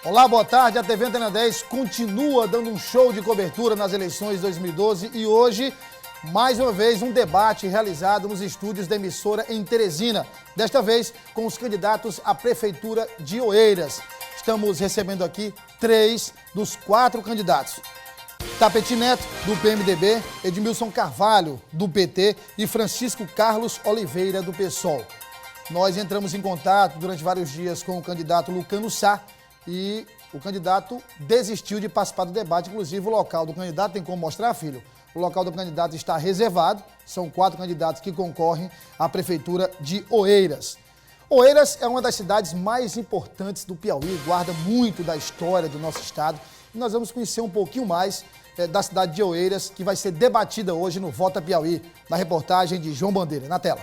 Olá, boa tarde. A TV Antena 10 continua dando um show de cobertura nas eleições de 2012 e hoje, mais uma vez, um debate realizado nos estúdios da emissora em Teresina. Desta vez, com os candidatos à Prefeitura de Oeiras. Estamos recebendo aqui 3 dos 4 candidatos. Tapeti Neto, do PMDB, Edmilson Carvalho, do PT e Francisco Carlos Oliveira, do PSOL. Nós entramos em contato durante vários dias com o candidato Lucano Sá e o candidato desistiu de participar do debate. Inclusive, o local do candidato, tem como mostrar, filho? O local do candidato está reservado. São 4 candidatos que concorrem à Prefeitura de Oeiras. Oeiras é uma das cidades mais importantes do Piauí, guarda muito da história do nosso estado. E nós vamos conhecer um pouquinho mais da cidade de Oeiras, que vai ser debatida hoje no Vota Piauí, na reportagem de João Bandeira. Na tela.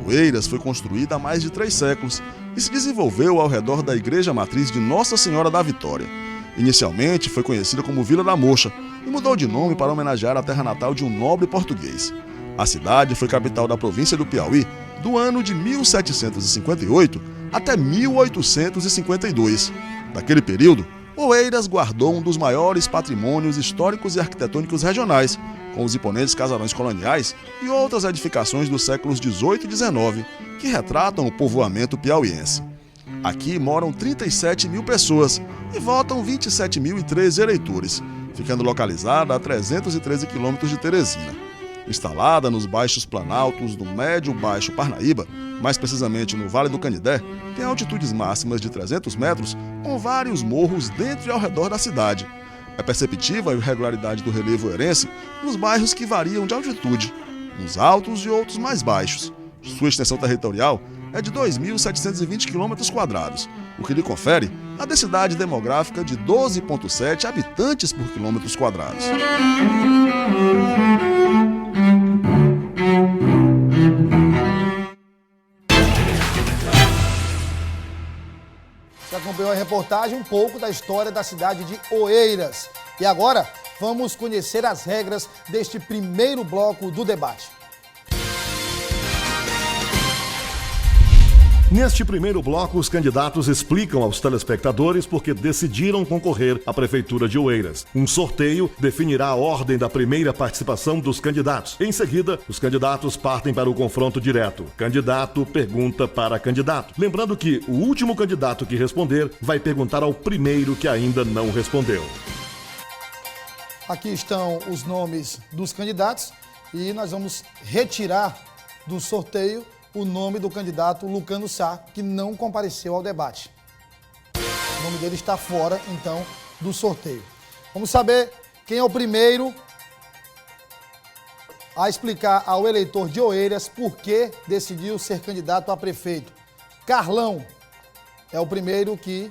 Oeiras foi construída há mais de 3 séculos e se desenvolveu ao redor da Igreja Matriz de Nossa Senhora da Vitória. Inicialmente foi conhecida como Vila da Mocha e mudou de nome para homenagear a terra natal de um nobre português. A cidade foi capital da província do Piauí do ano de 1758 até 1852. Naquele período, Oeiras guardou um dos maiores patrimônios históricos e arquitetônicos regionais, com os imponentes casarões coloniais e outras edificações dos séculos XVIII e XIX, que retratam o povoamento piauiense. Aqui moram 37 mil pessoas e votam 27.013 eleitores, ficando localizada a 313 quilômetros de Teresina. Instalada nos baixos planaltos do Médio-Baixo Parnaíba, mais precisamente no Vale do Canidé, tem altitudes máximas de 300 metros, com vários morros dentro e ao redor da cidade. É perceptível a irregularidade do relevo oeirense nos bairros que variam de altitude, uns altos e outros mais baixos. Sua extensão territorial é de 2.720 km², o que lhe confere a densidade demográfica de 12,7 habitantes por quilômetros quadrados. Você acompanhou a reportagem, um pouco da história da cidade de Oeiras. E agora, vamos conhecer as regras deste primeiro bloco do debate. Neste primeiro bloco, os candidatos explicam aos telespectadores por que decidiram concorrer à Prefeitura de Oeiras. Um sorteio definirá a ordem da primeira participação dos candidatos. Em seguida, os candidatos partem para o confronto direto. Candidato pergunta para candidato. Lembrando que o último candidato que responder vai perguntar ao primeiro que ainda não respondeu. Aqui estão os nomes dos candidatos e nós vamos retirar do sorteio o nome do candidato Lucano Sá, que não compareceu ao debate. O nome dele está fora, então, do sorteio. Vamos saber quem é o primeiro a explicar ao eleitor de Oeiras por que decidiu ser candidato a prefeito. Carlão é o primeiro que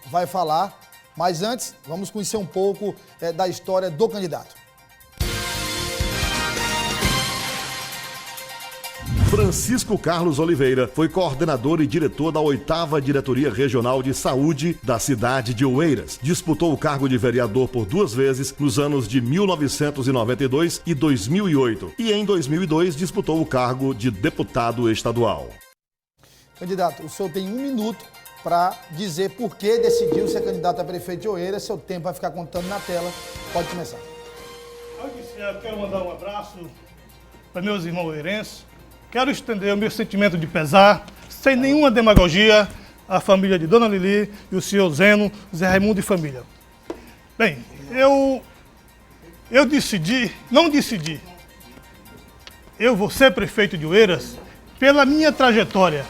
vai falar, mas antes, vamos conhecer um pouco da história do candidato. Francisco Carlos Oliveira foi coordenador e diretor da 8ª Diretoria Regional de Saúde da cidade de Oeiras. Disputou o cargo de vereador por 2 vezes nos anos de 1992 e 2008. E em 2002 disputou o cargo de deputado estadual. Candidato, o senhor tem 1 minuto para dizer por que decidiu ser candidato a prefeito de Oeiras. Seu tempo vai ficar contando na tela. Pode começar. Eu quero mandar um abraço para meus irmãos oeirenses. Quero estender o meu sentimento de pesar, sem nenhuma demagogia, à família de Dona Lili e o senhor Zeno, Zé Raimundo e família. Bem, eu não decidi. Eu vou ser prefeito de Oeiras pela minha trajetória,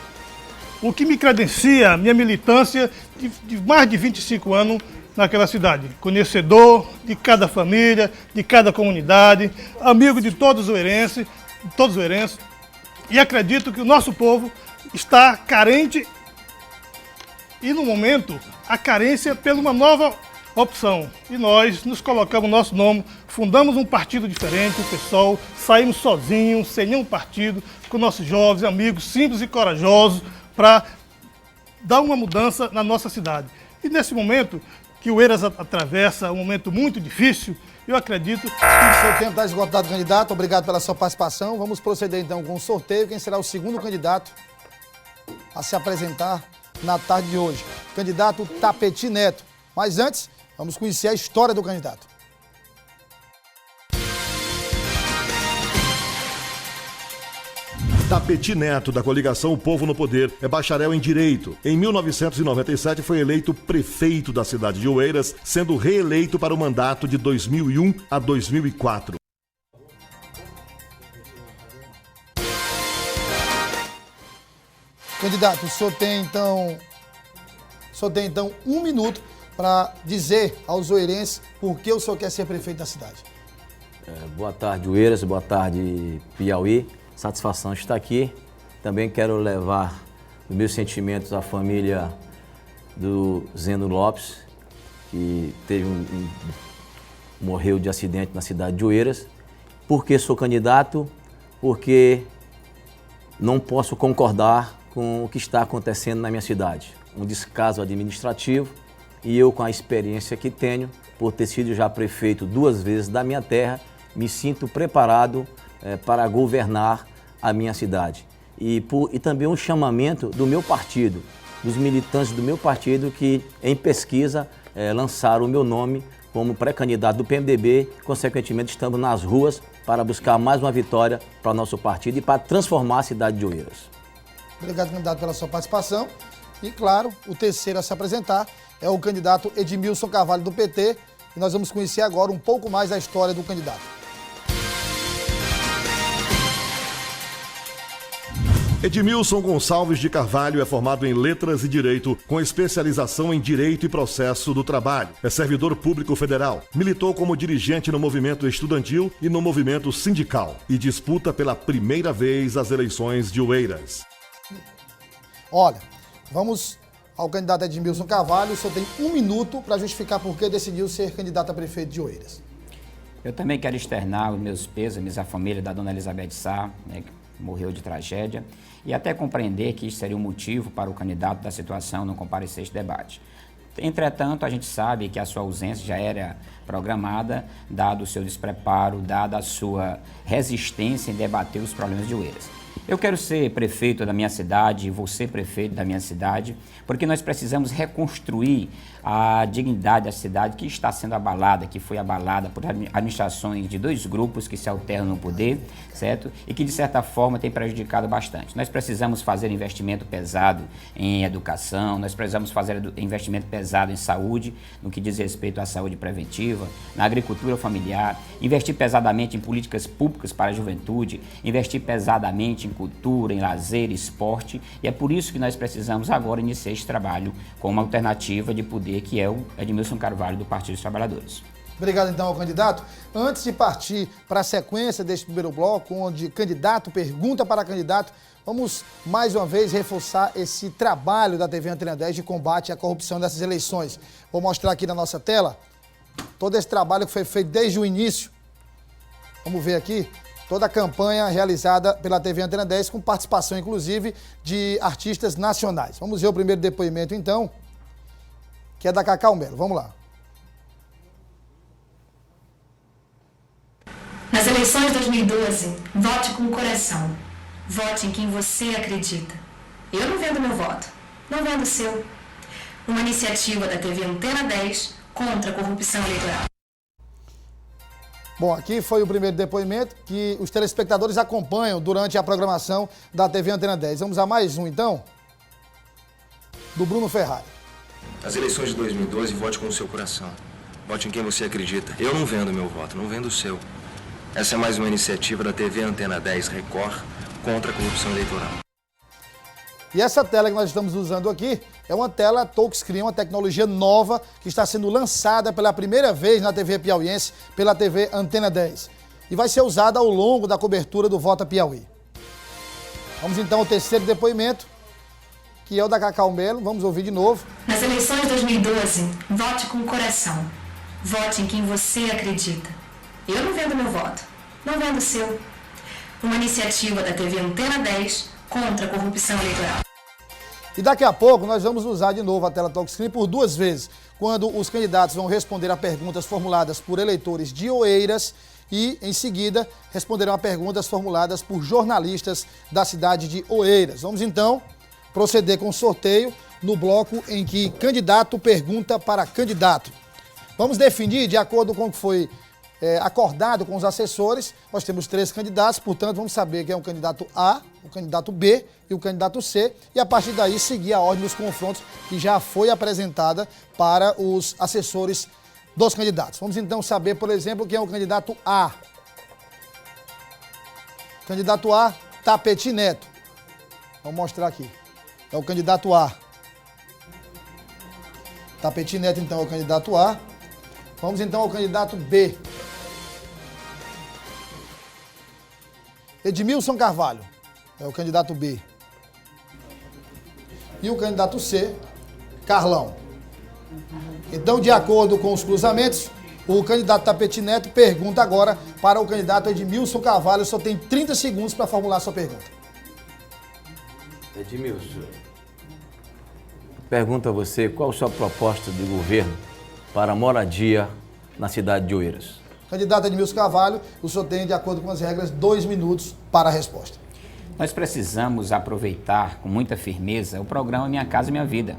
o que me credencia a minha militância de mais de 25 anos naquela cidade. Conhecedor de cada família, de cada comunidade, amigo de todos os oeirenses, e acredito que o nosso povo está carente e, no momento, a carência pela uma nova opção. E nós nos colocamos nosso nome, fundamos um partido diferente, o PSOL, saímos sozinhos, sem nenhum partido, com nossos jovens, amigos, simples e corajosos, para dar uma mudança na nossa cidade. E nesse momento, que Oeiras atravessa um momento muito difícil, eu acredito que... O seu tempo está esgotado, candidato. Obrigado pela sua participação. Vamos proceder então com o sorteio. Quem será o segundo candidato a se apresentar na tarde de hoje? Candidato Tapeti Neto. Mas antes, vamos conhecer a história do candidato. Tapeti Neto, da coligação O Povo no Poder, é bacharel em Direito. Em 1997 foi eleito prefeito da cidade de Oeiras, sendo reeleito para o mandato de 2001 a 2004. Candidato, o senhor tem então 1 minuto para dizer aos oeirenses por que o senhor quer ser prefeito da cidade. Boa tarde, Oeiras. Boa tarde, Piauí. Satisfação estar aqui. Também quero levar os meus sentimentos à família do Zeno Lopes, que morreu de acidente na cidade de Oeiras. Por que sou candidato? Porque não posso concordar com o que está acontecendo na minha cidade. Um descaso administrativo, e eu, com a experiência que tenho, por ter sido já prefeito 2 vezes da minha terra, me sinto preparado para governar a minha cidade. E também um chamamento do meu partido, dos militantes do meu partido que, em pesquisa, lançaram o meu nome como pré-candidato do PMDB. Consequentemente, estamos nas ruas para buscar mais uma vitória para o nosso partido e para transformar a cidade de Oeiras. Obrigado, candidato, pela sua participação. E, claro, o terceiro a se apresentar é o candidato Edmilson Carvalho, do PT. E nós vamos conhecer agora um pouco mais da história do candidato. Edmilson Gonçalves de Carvalho é formado em Letras e Direito, com especialização em Direito e Processo do Trabalho. É servidor público federal. Militou como dirigente no movimento estudantil e no movimento sindical. E disputa pela primeira vez as eleições de Oeiras. Olha, vamos ao candidato Edmilson Carvalho. O senhor tem 1 minuto para justificar por que decidiu ser candidato a prefeito de Oeiras. Eu também quero externar os meus pêsames à família da dona Elizabeth Sá, que morreu de tragédia, e até compreender que isso seria um motivo para o candidato da situação não comparecer a este debate. Entretanto, a gente sabe que a sua ausência já era programada, dado o seu despreparo, dada a sua resistência em debater os problemas de Oeiras. Eu quero ser prefeito da minha cidade, vou ser prefeito da minha cidade, porque nós precisamos reconstruir a dignidade da cidade que está sendo abalada, que foi abalada por administrações de 2 grupos que se alternam no poder, certo? E que, de certa forma, tem prejudicado bastante. Nós precisamos fazer investimento pesado em educação, nós precisamos fazer investimento pesado em saúde, no que diz respeito à saúde preventiva, na agricultura familiar, investir pesadamente em políticas públicas para a juventude, investir pesadamente em cultura, em lazer, esporte, e é por isso que nós precisamos agora iniciar esse trabalho com uma alternativa de poder, que é o Edmilson Carvalho, do Partido dos Trabalhadores. Obrigado, então, ao candidato. Antes de partir para a sequência deste primeiro bloco, onde candidato pergunta para candidato, vamos mais uma vez reforçar esse trabalho da TV Antena 10 de combate à corrupção dessas eleições. Vou mostrar aqui na nossa tela todo esse trabalho que foi feito desde o início. Vamos ver aqui toda a campanha realizada pela TV Antena 10, com participação, inclusive, de artistas nacionais. Vamos ver o primeiro depoimento, então, que é da Cacau Melo. Vamos lá. Nas eleições de 2012, vote com o coração. Vote em quem você acredita. Eu não vendo meu voto, não vendo o seu. Uma iniciativa da TV Antena 10 contra a corrupção eleitoral. Bom, aqui foi o primeiro depoimento que os telespectadores acompanham durante a programação da TV Antena 10. Vamos a mais um, então, do Bruno Ferrari. Nas eleições de 2012, vote com o seu coração. Vote em quem você acredita. Eu não vendo meu voto, não vendo o seu. Essa é mais uma iniciativa da TV Antena 10 Record contra a corrupção eleitoral. E essa tela que nós estamos usando aqui é uma tela touchscreen, uma tecnologia nova que está sendo lançada pela primeira vez na TV piauiense pela TV Antena 10. E vai ser usada ao longo da cobertura do Vota Piauí. Vamos então ao terceiro depoimento, que é o da Cacau Melo. Vamos ouvir de novo. Nas eleições de 2012, vote com o coração. Vote em quem você acredita. Eu não vendo meu voto, não vendo o seu. Uma iniciativa da TV Antena 10 contra a corrupção eleitoral. E daqui a pouco nós vamos usar de novo a tela touchscreen por 2 vezes, quando os candidatos vão responder a perguntas formuladas por eleitores de Oeiras e, em seguida, responderão a perguntas formuladas por jornalistas da cidade de Oeiras. Vamos, então, proceder com o sorteio no bloco em que candidato pergunta para candidato. Vamos definir, de acordo com o que foi acordado com os assessores, nós temos 3 candidatos, portanto, vamos saber quem é o candidato A, o candidato B e o candidato C, e a partir daí seguir a ordem dos confrontos que já foi apresentada para os assessores dos candidatos. Vamos então saber, por exemplo, quem é o candidato A. Candidato A, Tapeti Neto. Vamos mostrar aqui. É o candidato A. Tapeti Neto, então, é o candidato A. Vamos então ao candidato B. Edmilson Carvalho. É o candidato B. E o candidato C, Carlão. Então, de acordo com os cruzamentos, o candidato Tapeti Neto pergunta agora para o candidato Edmilson Carvalho. Só tem 30 segundos para formular a sua pergunta. Edmilson, pergunto a você, qual a sua proposta de governo para a moradia na cidade de Oeiras? Candidato Edmilson Carvalho, o senhor tem, de acordo com as regras, 2 minutos para a resposta. Nós precisamos aproveitar com muita firmeza o programa Minha Casa Minha Vida.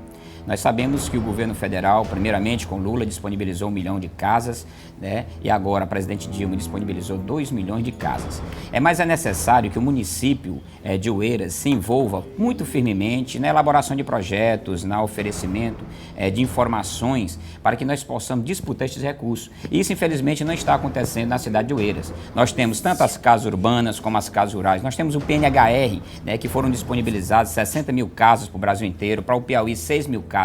Nós sabemos que o governo federal, primeiramente com Lula, disponibilizou 1 milhão de casas, né? E agora a presidente Dilma disponibilizou 2 milhões de casas. Mas é necessário que o município de Oeiras se envolva muito firmemente na elaboração de projetos, no oferecimento de informações para que nós possamos disputar estes recursos. E isso, infelizmente, não está acontecendo na cidade de Oeiras. Nós temos tanto as casas urbanas como as casas rurais. Nós temos o PNHR, né, que foram disponibilizadas 60 mil casas para o Brasil inteiro, para o Piauí 6 mil casas.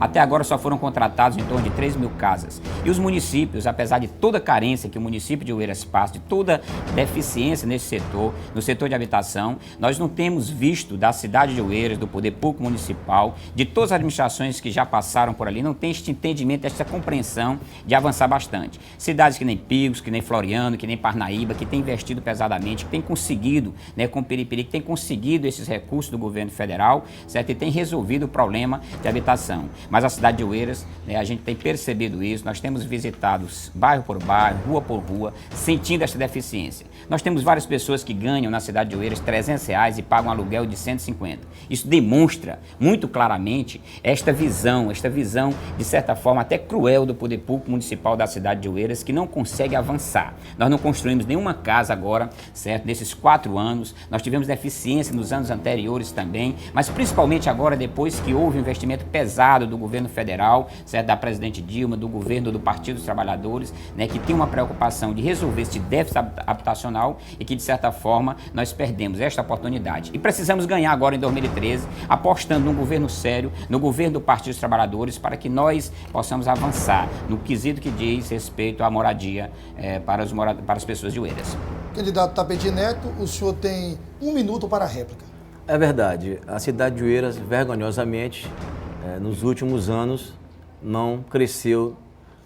Até agora só foram contratados em torno de 3 mil casas. E os municípios, apesar de toda a carência que o município de Oeiras passa, de toda deficiência nesse setor, no setor de habitação, nós não temos visto da cidade de Oeiras, do Poder Público Municipal, de todas as administrações que já passaram por ali, não tem este entendimento, esta compreensão de avançar bastante. Cidades que nem Pigos, que nem Floriano, que nem Parnaíba, que têm investido pesadamente, que têm conseguido, né, com Piripiri, que têm conseguido esses recursos do governo federal, certo? E têm resolvido o problema de habitação. Mas a cidade de Oeiras, né, a gente tem percebido isso, nós temos visitado bairro por bairro, rua por rua, sentindo essa deficiência. Nós temos várias pessoas que ganham na cidade de Oeiras R$300 e pagam aluguel de 150. Isso demonstra muito claramente esta visão, de certa forma até cruel do Poder Público Municipal da cidade de Oeiras, que não consegue avançar. Nós não construímos nenhuma casa agora, certo? Nesses 4 anos, nós tivemos deficiência nos anos anteriores também, mas principalmente agora, depois que houve um investimento pesado do governo federal, certo? Da presidente Dilma, do governo do Partido dos Trabalhadores, né? Que tem uma preocupação de resolver esse déficit habitacional e que, de certa forma, nós perdemos esta oportunidade. E precisamos ganhar agora em 2013, apostando num governo sério, no governo do Partido dos Trabalhadores, para que nós possamos avançar no quesito que diz respeito à moradia para as pessoas de Oeiras. Candidato Tapeti Neto, o senhor tem 1 minuto para a réplica. É verdade, a cidade de Oeiras, vergonhosamente, nos últimos anos, não cresceu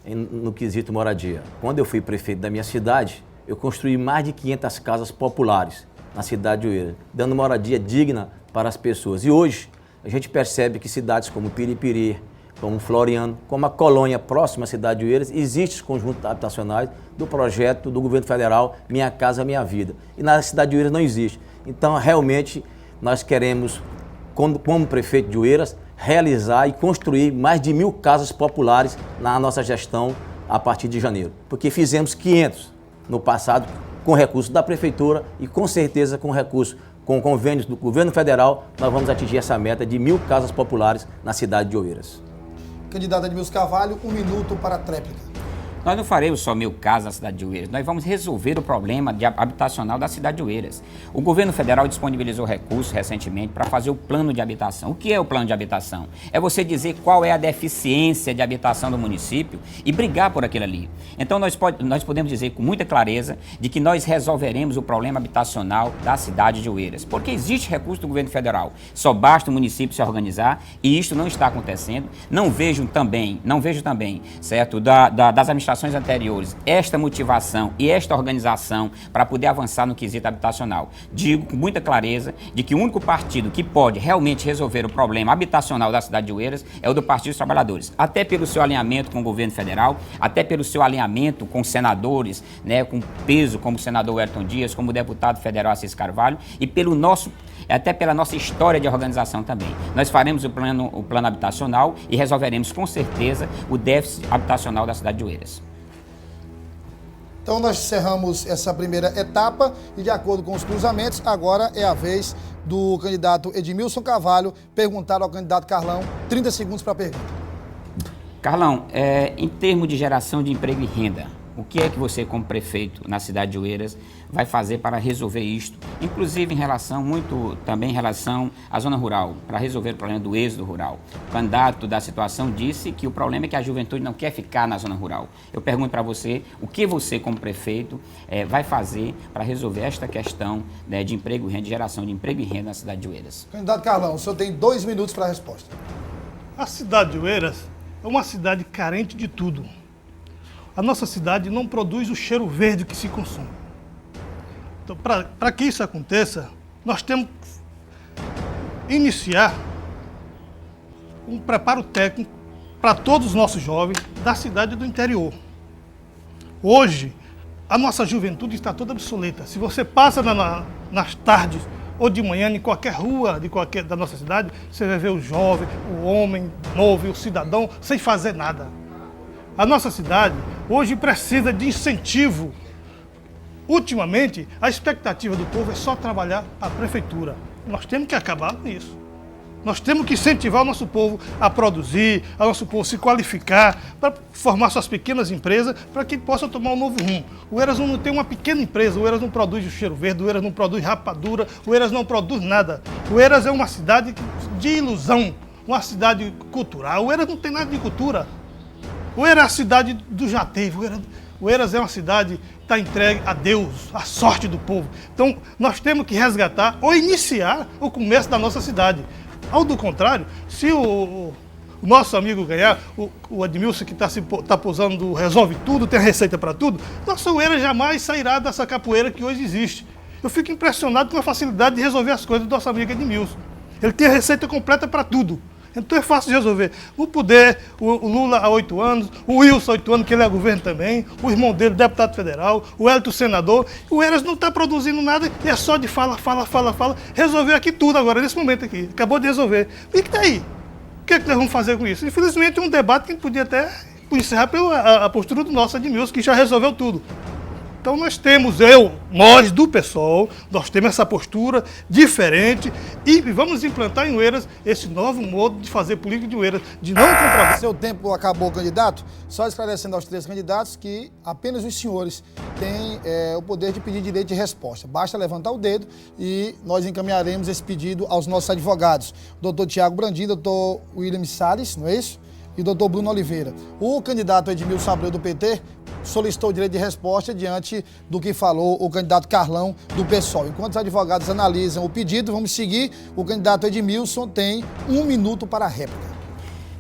no quesito moradia. Quando eu fui prefeito da minha cidade, eu construí mais de 500 casas populares na cidade de Oeiras, dando moradia digna para as pessoas. E hoje, a gente percebe que cidades como Piripiri, como Floriano, como a colônia próxima à cidade de Oeiras, existem conjuntos habitacionais do projeto do governo federal Minha Casa Minha Vida. E na cidade de Oeiras não existe. Então, realmente, nós queremos, como prefeito de Oeiras, realizar e construir mais de 1.000 casas populares na nossa gestão a partir de janeiro. Porque fizemos 500 no passado com recursos da prefeitura e com certeza com recursos, com convênios do governo federal, nós vamos atingir essa meta de 1.000 casas populares na cidade de Oeiras. Candidato Edmilson Carvalho, 1 minuto para a tréplica. Nós não faremos só 1.000 casas na cidade de Oeiras, nós vamos resolver o problema habitacional da cidade de Oeiras. O governo federal disponibilizou recursos recentemente para fazer o plano de habitação. O que é o plano de habitação? É você dizer qual é a deficiência de habitação do município e brigar por aquilo ali. Então nós podemos dizer com muita clareza de que nós resolveremos o problema habitacional da cidade de Oeiras, porque existe recurso do governo federal, só basta o município se organizar e isto não está acontecendo. Não vejo também, certo, das administrações gerações anteriores esta motivação e esta organização para poder avançar no quesito habitacional. Digo com muita clareza de que o único partido que pode realmente resolver o problema habitacional da cidade de Oeiras é o do Partido dos Trabalhadores, até pelo seu alinhamento com o governo federal, até pelo seu alinhamento com senadores, né, com peso como o senador Wellington Dias, como o deputado federal Assis Carvalho, e até pela nossa história de organização também. Nós faremos o plano habitacional e resolveremos com certeza o déficit habitacional da cidade de Oeiras. Então nós encerramos essa primeira etapa e, de acordo com os cruzamentos, agora é a vez do candidato Edmilson Carvalho perguntar ao candidato Carlão. 30 segundos para a pergunta. Carlão, em termos de geração de emprego e renda, o que é que você, como prefeito na cidade de Oeiras, vai fazer para resolver isto? Inclusive também em relação à zona rural, para resolver o problema do êxodo rural. O candidato da situação disse que o problema é que a juventude não quer ficar na zona rural. Eu pergunto para você, o que você, como prefeito, vai fazer para resolver esta questão, né, de emprego e renda, de geração de emprego e renda na cidade de Oeiras? Candidato Carlão, o senhor tem 2 minutos para a resposta. A cidade de Oeiras é uma cidade carente de tudo. A nossa cidade não produz o cheiro verde que se consome. Então, para que isso aconteça, nós temos que iniciar um preparo técnico para todos os nossos jovens da cidade e do interior. Hoje, a nossa juventude está toda obsoleta. Se você passa nas tardes ou de manhã em qualquer rua da nossa cidade, você vai ver o jovem, o homem novo, o cidadão sem fazer nada. A nossa cidade hoje precisa de incentivo. Ultimamente, a expectativa do povo é só trabalhar para a prefeitura. Nós temos que acabar com isso. Nós temos que incentivar o nosso povo a produzir, o nosso povo se qualificar, para formar suas pequenas empresas, para que possa tomar um novo rumo. O Oeiras não tem uma pequena empresa, o Oeiras não produz o cheiro verde, o Oeiras não produz rapadura, o Oeiras não produz nada. O Oeiras é uma cidade de ilusão, uma cidade cultural. O Oeiras não tem nada de cultura. O Oeiras é a cidade do já teve. O Oeiras é uma cidade que está entregue a Deus, à sorte do povo. Então, nós temos que resgatar ou iniciar o começo da nossa cidade. Ao do contrário, se o nosso amigo ganhar, o Edmilson, que está posando do resolve tudo, tem receita para tudo, nossa Oeiras jamais sairá dessa capoeira que hoje existe. Eu fico impressionado com a facilidade de resolver as coisas do nosso amigo Edmilson. Ele tem a receita completa para tudo. Então é fácil de resolver. O Poder, o Lula há 8 anos, o Wilson há 8 anos, que ele é governo também, o irmão dele, deputado federal, o Wellington, senador. O Oeiras não está produzindo nada e é só de fala. Resolveu aqui tudo agora, nesse momento aqui. Acabou de resolver. E que está aí? O que é que nós vamos fazer com isso? Infelizmente, é um debate que podia até encerrar pela postura do nosso Edmilson, que já resolveu tudo. Então nós do PSOL, nós temos essa postura diferente e vamos implantar em Oeiras esse novo modo de fazer política de Oeiras, de não comprovar. Seu tempo acabou, candidato. Só esclarecendo aos 3 candidatos que apenas os senhores têm o poder de pedir direito de resposta. Basta levantar o dedo e nós encaminharemos esse pedido aos nossos advogados. Doutor Tiago Brandinho, doutor William Salles, não é isso? E doutor Bruno Oliveira. O candidato Edmilson Abreu, do PT, solicitou o direito de resposta diante do que falou o candidato Carlão, do PSOL. Enquanto os advogados analisam o pedido, vamos seguir. O candidato Edmilson tem 1 minuto para a réplica.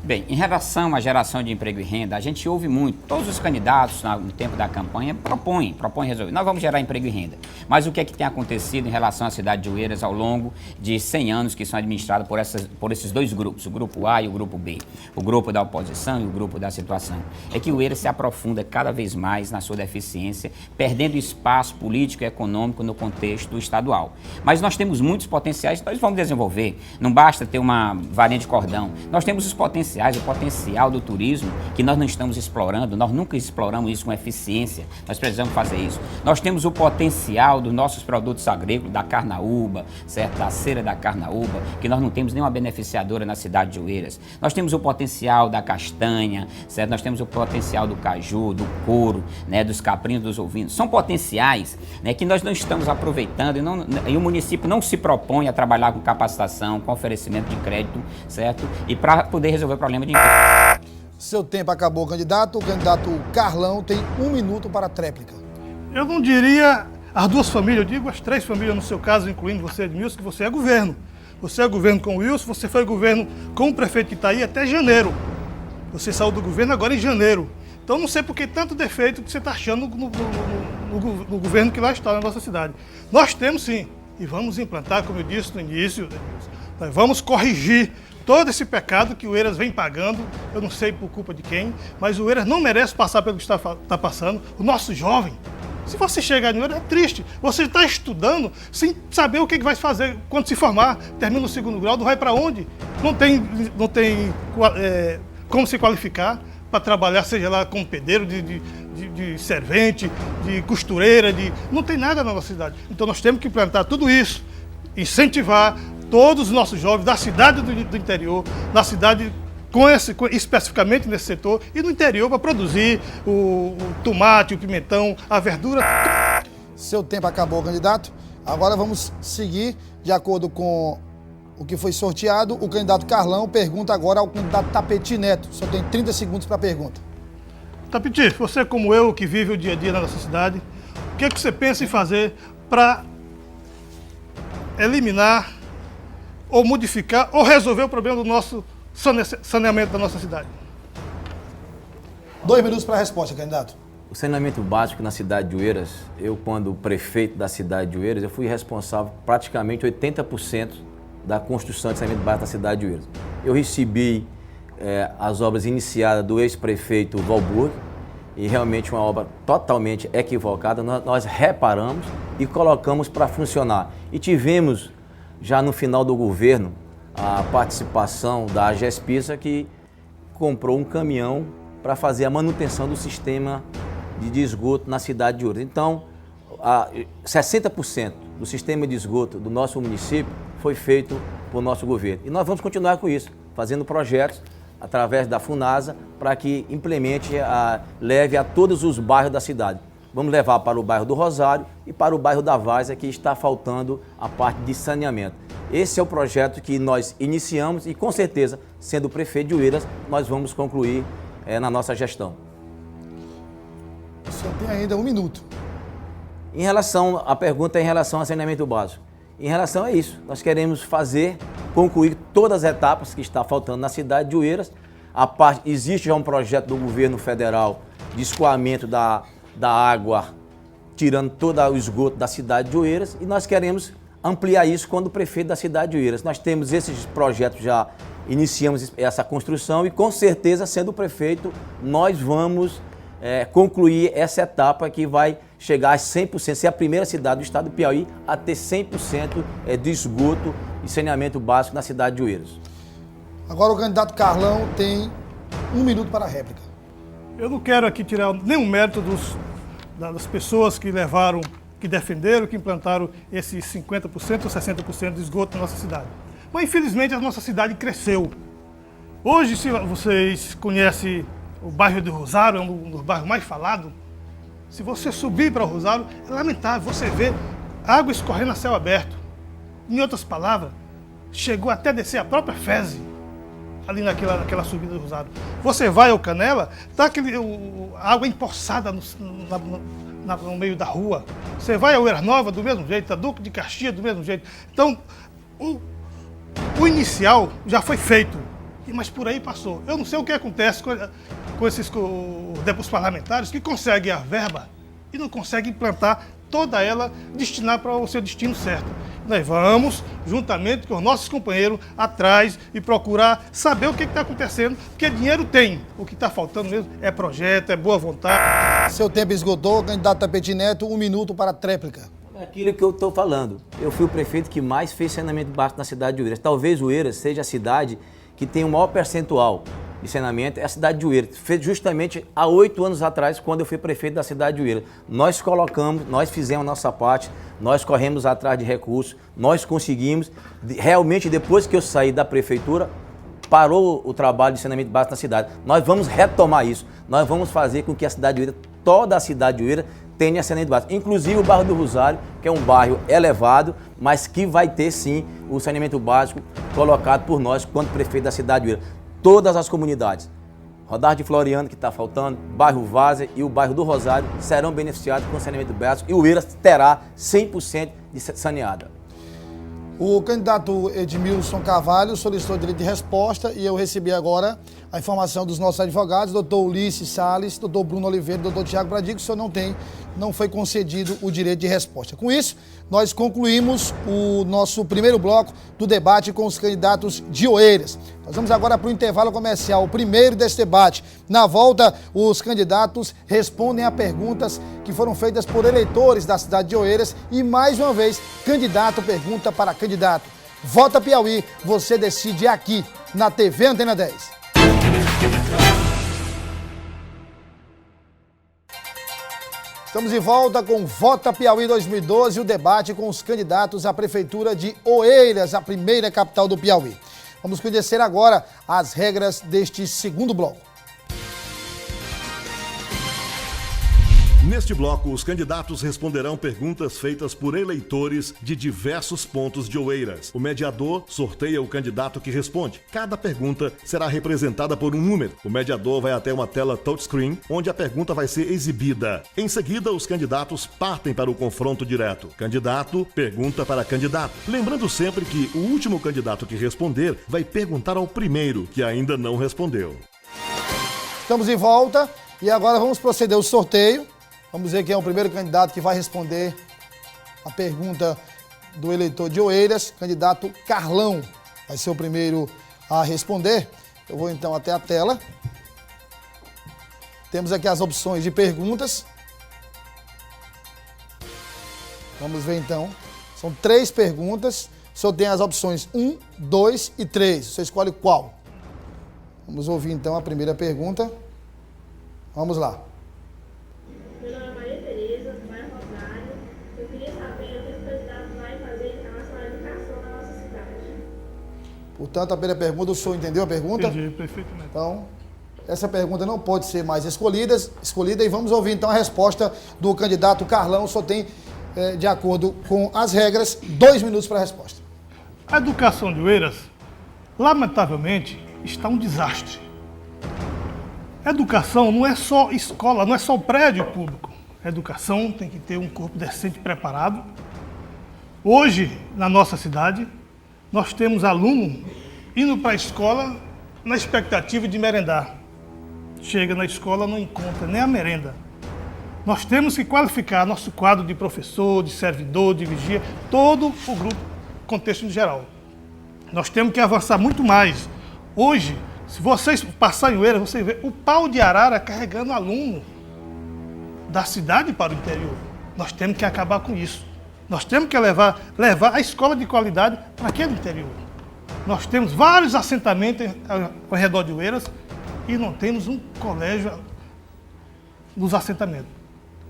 Bem, em relação à geração de emprego e renda, a gente ouve muito, todos os candidatos no tempo da campanha propõem resolver. Nós vamos gerar emprego e renda. Mas o que é que tem acontecido em relação à cidade de Oeiras ao longo de 100 anos que são administrados por esses 2 grupos, o grupo A e o grupo B, o grupo da oposição e o grupo da situação? É que o Oeiras se aprofunda cada vez mais na sua deficiência, perdendo espaço político e econômico no contexto estadual. Mas nós temos muitos potenciais que nós vamos desenvolver. Não basta ter uma varinha de cordão. Nós temos os potenciais, o potencial do turismo que nós não estamos explorando, nós nunca exploramos isso com eficiência, nós precisamos fazer isso. Nós temos o potencial dos nossos produtos agrícolas, da carnaúba, certo? Da cera da carnaúba, que nós não temos nenhuma beneficiadora na cidade de Oeiras. Nós temos o potencial da castanha, certo? Nós temos o potencial do caju, do couro, né? Dos caprinos, dos ovinos. São potenciais, né? Que nós não estamos aproveitando e o município não se propõe a trabalhar com capacitação, com oferecimento de crédito, certo? E para poder resolver o problema de emprego. Seu tempo acabou, candidato. O candidato Carlão tem 1 minuto para a tréplica. Eu não diria as 2 famílias, eu digo as 3 famílias no seu caso, incluindo você, Edmilson, que você é governo. Você é governo com o Wilson, você foi governo com o prefeito que está aí até janeiro. Você saiu do governo agora em janeiro. Então, não sei por que tanto defeito que você está achando no governo que lá está na nossa cidade. Nós temos sim, e vamos implantar, como eu disse no início, nós vamos corrigir todo esse pecado que o Oeiras vem pagando, eu não sei por culpa de quem, mas o Oeiras não merece passar pelo que está passando. O nosso jovem, se você chegar no Oeiras, é triste. Você está estudando sem saber o que vai fazer quando se formar. Termina o segundo grau, não vai para onde? Não tem como se qualificar para trabalhar, seja lá como pedreiro, de servente, de costureira, não tem nada na nossa cidade. Então nós temos que implantar tudo isso, incentivar todos os nossos jovens da cidade do interior, da cidade especificamente nesse setor, e no interior para produzir o tomate, o pimentão, a verdura. Seu tempo acabou, candidato. Agora vamos seguir de acordo com o que foi sorteado. O candidato Carlão pergunta agora ao candidato Tapeti Neto. Só tem 30 segundos para a pergunta. Tapeti, você como eu, que vive o dia a dia na nossa cidade, o que é que você pensa em fazer para eliminar ou modificar ou resolver o problema do nosso saneamento da nossa cidade? 2 minutos para a resposta, candidato. O saneamento básico na cidade de Oeiras, eu quando prefeito da cidade de Oeiras, eu fui responsável por praticamente 80% da construção de saneamento básico da cidade de Oeiras. Eu recebi as obras iniciadas do ex-prefeito Valburg, e realmente uma obra totalmente equivocada. Nós reparamos e colocamos para funcionar. E tivemos, já no final do governo, a participação da AGESPISA, que comprou um caminhão para fazer a manutenção do sistema de esgoto na cidade de Oeiras. Então, 60% do sistema de esgoto do nosso município foi feito por nosso governo. E nós vamos continuar com isso, fazendo projetos através da FUNASA para que implemente, leve a todos os bairros da cidade. Vamos levar para o bairro do Rosário e para o bairro da Várzea, que está faltando a parte de saneamento. Esse é o projeto que nós iniciamos e, com certeza, sendo prefeito de Oeiras, nós vamos concluir na nossa gestão. O senhor tem ainda 1 minuto. A pergunta é em relação ao saneamento básico. Em relação a isso, nós queremos concluir todas as etapas que está faltando na cidade de Oeiras. Existe já um projeto do governo federal de escoamento da água, tirando todo o esgoto da cidade de Oeiras, e nós queremos ampliar isso quando prefeito da cidade de Oeiras. Nós temos esses projetos, já iniciamos essa construção e, com certeza, sendo prefeito, nós vamos concluir essa etapa que vai chegar a 100%, ser a primeira cidade do estado do Piauí a ter 100% de esgoto e saneamento básico na cidade de Oeiras. Agora o candidato Carlão tem 1 minuto para a réplica. Eu não quero aqui tirar nenhum mérito das pessoas que defenderam, que implantaram esses 50% ou 60% de esgoto na nossa cidade. Mas, infelizmente, a nossa cidade cresceu. Hoje, se vocês conhecem o bairro de Rosário, é um dos bairros mais falados. Se você subir para o Rosário, é lamentável. Você vê água escorrendo a céu aberto. Em outras palavras, chegou até descer a própria fezes ali naquela subida do Rosário. Você vai ao Canela, está água empoçada no meio da rua. Você vai ao Oeiras Nova do mesmo jeito, a Duque de Caxias do mesmo jeito. Então, o inicial já foi feito, mas por aí passou. Eu não sei o que acontece com os parlamentares que conseguem a verba e não conseguem implantar toda ela, destinar para o seu destino certo. Nós vamos, juntamente com os nossos companheiros, atrás e procurar saber o que está acontecendo, porque dinheiro tem. O que está faltando mesmo é projeto, é boa vontade. Seu tempo esgotou, candidato Tapeti Neto, 1 minuto para a tréplica. É aquilo que eu estou falando. Eu fui o prefeito que mais fez saneamento básico na cidade de Oeiras. Talvez Oeiras seja a cidade que tem o maior percentual de saneamento, é a cidade de Oeiras. Fez justamente há 8 anos atrás, quando eu fui prefeito da cidade de Oeiras. Nós fizemos a nossa parte, nós corremos atrás de recursos, nós conseguimos. Realmente, depois que eu saí da prefeitura, parou o trabalho de saneamento básico na cidade. Nós vamos retomar isso. Nós vamos fazer com que a cidade de Oeiras, toda a cidade de Oeiras, tenha saneamento básico. Inclusive o bairro do Rosário, que é um bairro elevado, mas que vai ter sim o saneamento básico colocado por nós, quando prefeito da cidade de Oeiras. Todas as comunidades, Rodário de Floriano, que está faltando, bairro Várzea e o bairro do Rosário serão beneficiados com saneamento básico e o Oeiras terá 100% de saneada. O candidato Edmilson Carvalho solicitou direito de resposta e eu recebi agora a informação dos nossos advogados, doutor Ulisses Salles, doutor Bruno Oliveira, doutor Tiago Bradico, que o senhor não foi concedido o direito de resposta. Com isso, nós concluímos o nosso primeiro bloco do debate com os candidatos de Oeiras. Nós vamos agora para o intervalo comercial, o primeiro desse debate. Na volta, os candidatos respondem a perguntas que foram feitas por eleitores da cidade de Oeiras e, mais uma vez, candidato pergunta para candidato. Vota Piauí, você decide aqui, na TV Antena 10. Estamos de volta com Vota Piauí 2012, o debate com os candidatos à Prefeitura de Oeiras, a primeira capital do Piauí. Vamos conhecer agora as regras deste segundo bloco. Neste bloco, os candidatos responderão perguntas feitas por eleitores de diversos pontos de Oeiras. O mediador sorteia o candidato que responde. Cada pergunta será representada por um número. O mediador vai até uma tela touchscreen, onde a pergunta vai ser exibida. Em seguida, os candidatos partem para o confronto direto. Candidato pergunta para candidato. Lembrando sempre que o último candidato que responder vai perguntar ao primeiro, que ainda não respondeu. Estamos de volta e agora vamos proceder ao sorteio. Vamos ver quem é o primeiro candidato que vai responder a pergunta do eleitor de Oeiras, candidato Carlão. Vai ser o primeiro a responder. Eu vou então até a tela. Temos aqui as opções de perguntas. Vamos ver então. São 3 perguntas. O senhor tem as opções 1, 2 e 3. Você escolhe qual? Vamos ouvir então a primeira pergunta. Vamos lá. Meu nome é Maria Tereza, do bairro Rosário. Eu queria saber o que o candidato vai fazer em relação à educação na nossa cidade. Portanto, a primeira pergunta, o senhor entendeu a pergunta? Entendi, perfeitamente. Então, essa pergunta não pode ser mais escolhida e vamos ouvir então a resposta do candidato Carlão. O senhor tem, de acordo com as regras, 2 minutos para a resposta. A educação de Oeiras, lamentavelmente, está um desastre. Educação não é só escola, não é só prédio público. A educação tem que ter um corpo decente preparado. Hoje, na nossa cidade, nós temos aluno indo para a escola na expectativa de merendar. Chega na escola, não encontra nem a merenda. Nós temos que qualificar nosso quadro de professor, de servidor, de vigia, todo o grupo, contexto em geral. Nós temos que avançar muito mais. Hoje, se vocês passarem em Oeiras, você vê o pau de arara carregando aluno da cidade para o interior. Nós temos que acabar com isso. Nós temos que levar a escola de qualidade para aquele interior. Nós temos vários assentamentos ao redor de Oeiras e não temos um colégio nos assentamentos.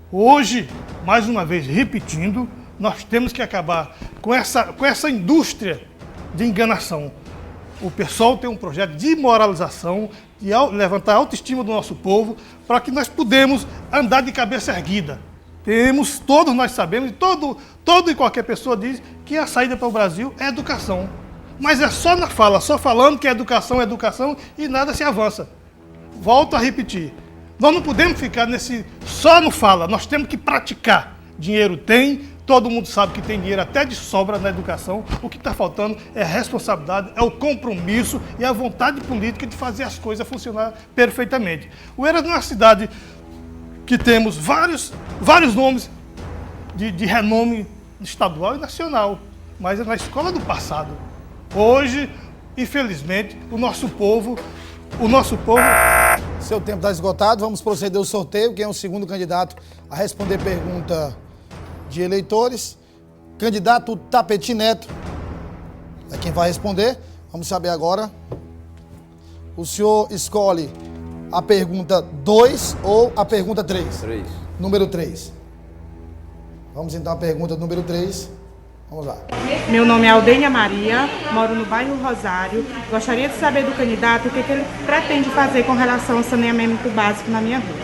Hoje, mais uma vez, repetindo, nós temos que acabar com essa indústria de enganação. O PSOL tem um projeto de moralização, de levantar a autoestima do nosso povo, para que nós podemos andar de cabeça erguida. Todos nós sabemos, todo e qualquer pessoa diz que a saída para o Brasil é educação. Mas é só na fala, só falando que é educação e nada se avança. Volto a repetir, nós não podemos ficar só no fala, nós temos que praticar. Dinheiro tem, todo mundo sabe que tem dinheiro até de sobra na educação. O que está faltando é responsabilidade, é o compromisso e a vontade política de fazer as coisas funcionar perfeitamente. Oeiras não é uma cidade que temos vários nomes de renome estadual e nacional, mas é na escola do passado. Hoje, infelizmente, o nosso povo... Seu tempo está esgotado, vamos proceder ao sorteio. Quem é o segundo candidato a responder pergunta de eleitores? Candidato Tapeti Neto é quem vai responder. Vamos saber agora. O senhor escolhe a pergunta 2 ou a pergunta 3? 3. Número 3. Vamos então à pergunta número 3. Vamos lá. Meu nome é Aldênia Maria, moro no bairro Rosário. Gostaria de saber do candidato o que ele pretende fazer com relação ao saneamento básico na minha rua.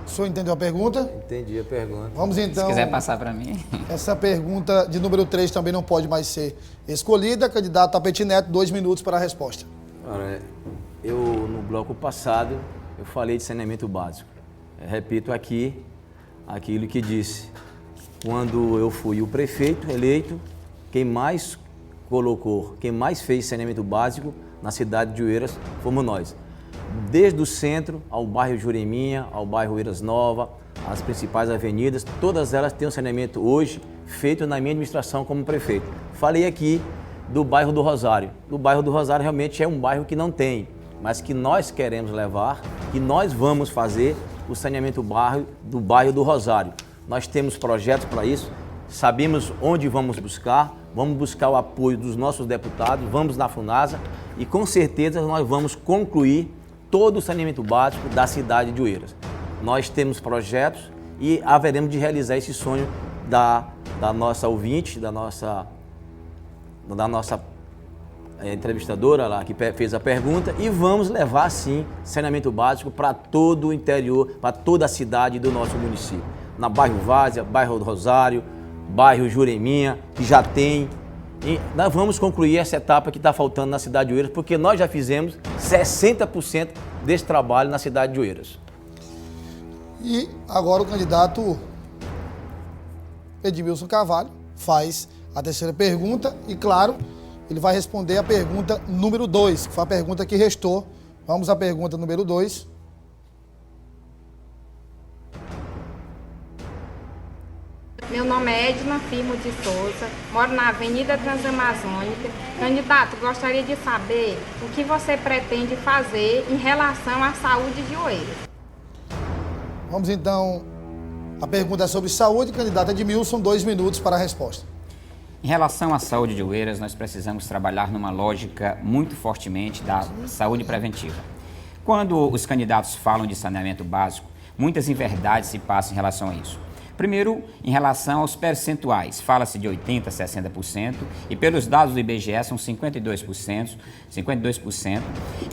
O senhor entendeu a pergunta? Entendi a pergunta. Vamos então... Se quiser passar para mim. Essa pergunta de número 3 também não pode mais ser escolhida. Candidato Tapeti Neto, 2 minutos para a resposta. Ora, no bloco passado, eu falei de saneamento básico. Eu repito aqui aquilo que disse. Quando eu fui o prefeito eleito, quem mais colocou, quem mais fez saneamento básico na cidade de Oeiras fomos nós. Desde o centro ao bairro Jureminha, ao bairro Oeiras Nova, as principais avenidas, todas elas têm um saneamento hoje feito na minha administração como prefeito. Falei aqui do bairro do Rosário. O bairro do Rosário realmente é um bairro que não tem, mas que nós queremos levar, que nós vamos fazer o saneamento do bairro do Rosário. Nós temos projetos para isso, sabemos onde vamos buscar o apoio dos nossos deputados, vamos na FUNASA e com certeza nós vamos concluir todo o saneamento básico da cidade de Oeiras. Nós temos projetos e haveremos de realizar esse sonho da nossa ouvinte, da nossa entrevistadora lá que fez a pergunta, e vamos levar sim saneamento básico para todo o interior, para toda a cidade do nosso município. Na bairro Várzea, bairro do Rosário, bairro Jureminha, que já tem. E nós vamos concluir essa etapa que está faltando na cidade de Oeiras, porque nós já fizemos 60% desse trabalho na cidade de Oeiras. E agora o candidato Edmilson Carvalho faz a terceira pergunta e, claro, ele vai responder a pergunta número 2, que foi a pergunta que restou. Vamos à pergunta número 2. Meu nome é Edna Firmo de Souza, moro na Avenida Transamazônica. Candidato, gostaria de saber o que você pretende fazer em relação à saúde de Oeiras. Vamos então, a pergunta é sobre saúde, candidato Edmilson, 2 minutos para a resposta. Em relação à saúde de Oeiras, nós precisamos trabalhar numa lógica muito fortemente da saúde preventiva. Quando os candidatos falam de saneamento básico, muitas inverdades se passam em relação a isso. Primeiro, em relação aos percentuais, fala-se de 80%, 60%, e pelos dados do IBGE são 52%,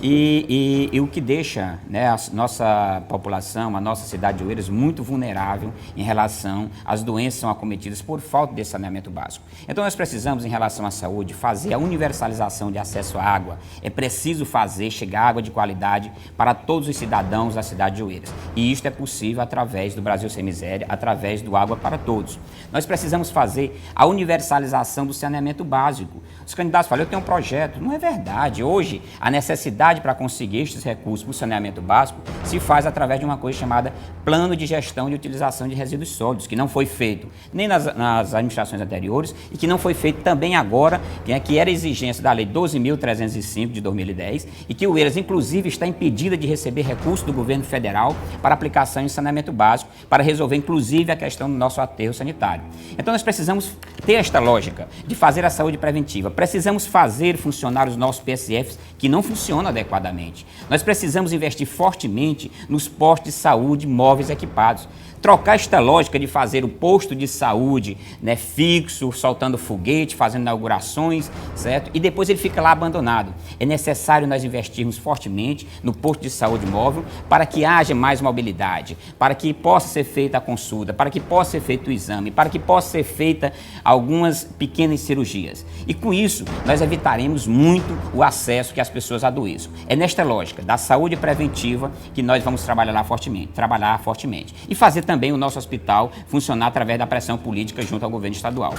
e o que deixa, né, a nossa população, a nossa cidade de Oeiras muito vulnerável em relação às doenças que são acometidas por falta de saneamento básico. Então nós precisamos, em relação à saúde, fazer a universalização de acesso à água. É preciso fazer chegar água de qualidade para todos os cidadãos da cidade de Oeiras. E isto é possível através do Brasil Sem Miséria, através do Água para Todos. Nós precisamos fazer a universalização do saneamento básico. Os candidatos falam, eu tenho um projeto. Não é verdade. Hoje, a necessidade para conseguir estes recursos para o saneamento básico se faz através de uma coisa chamada Plano de Gestão de Utilização de Resíduos Sólidos, que não foi feito nem nas administrações anteriores e que não foi feito também agora, que era exigência da Lei 12.305 de 2010 e que Oeiras, inclusive, está impedida de receber recursos do governo federal para aplicação em saneamento básico, para resolver, inclusive, a questão do nosso aterro sanitário. Então, nós precisamos ter esta lógica de fazer a saúde preventiva. Precisamos fazer funcionar os nossos PSFs que não funcionam adequadamente. Nós precisamos investir fortemente nos postos de saúde móveis equipados. Trocar esta lógica de fazer o posto de saúde, né, fixo, soltando foguete, fazendo inaugurações, certo? E depois ele fica lá abandonado. É necessário nós investirmos fortemente no posto de saúde móvel para que haja mais mobilidade, para que possa ser feita a consulta, para que possa ser feito o exame, para que possa ser feita algumas pequenas cirurgias. E com isso, nós evitaremos muito o acesso que as pessoas adoeçam. É nesta lógica da saúde preventiva que nós vamos trabalhar fortemente. E fazer também o nosso hospital funcionar através da pressão política junto ao governo estadual.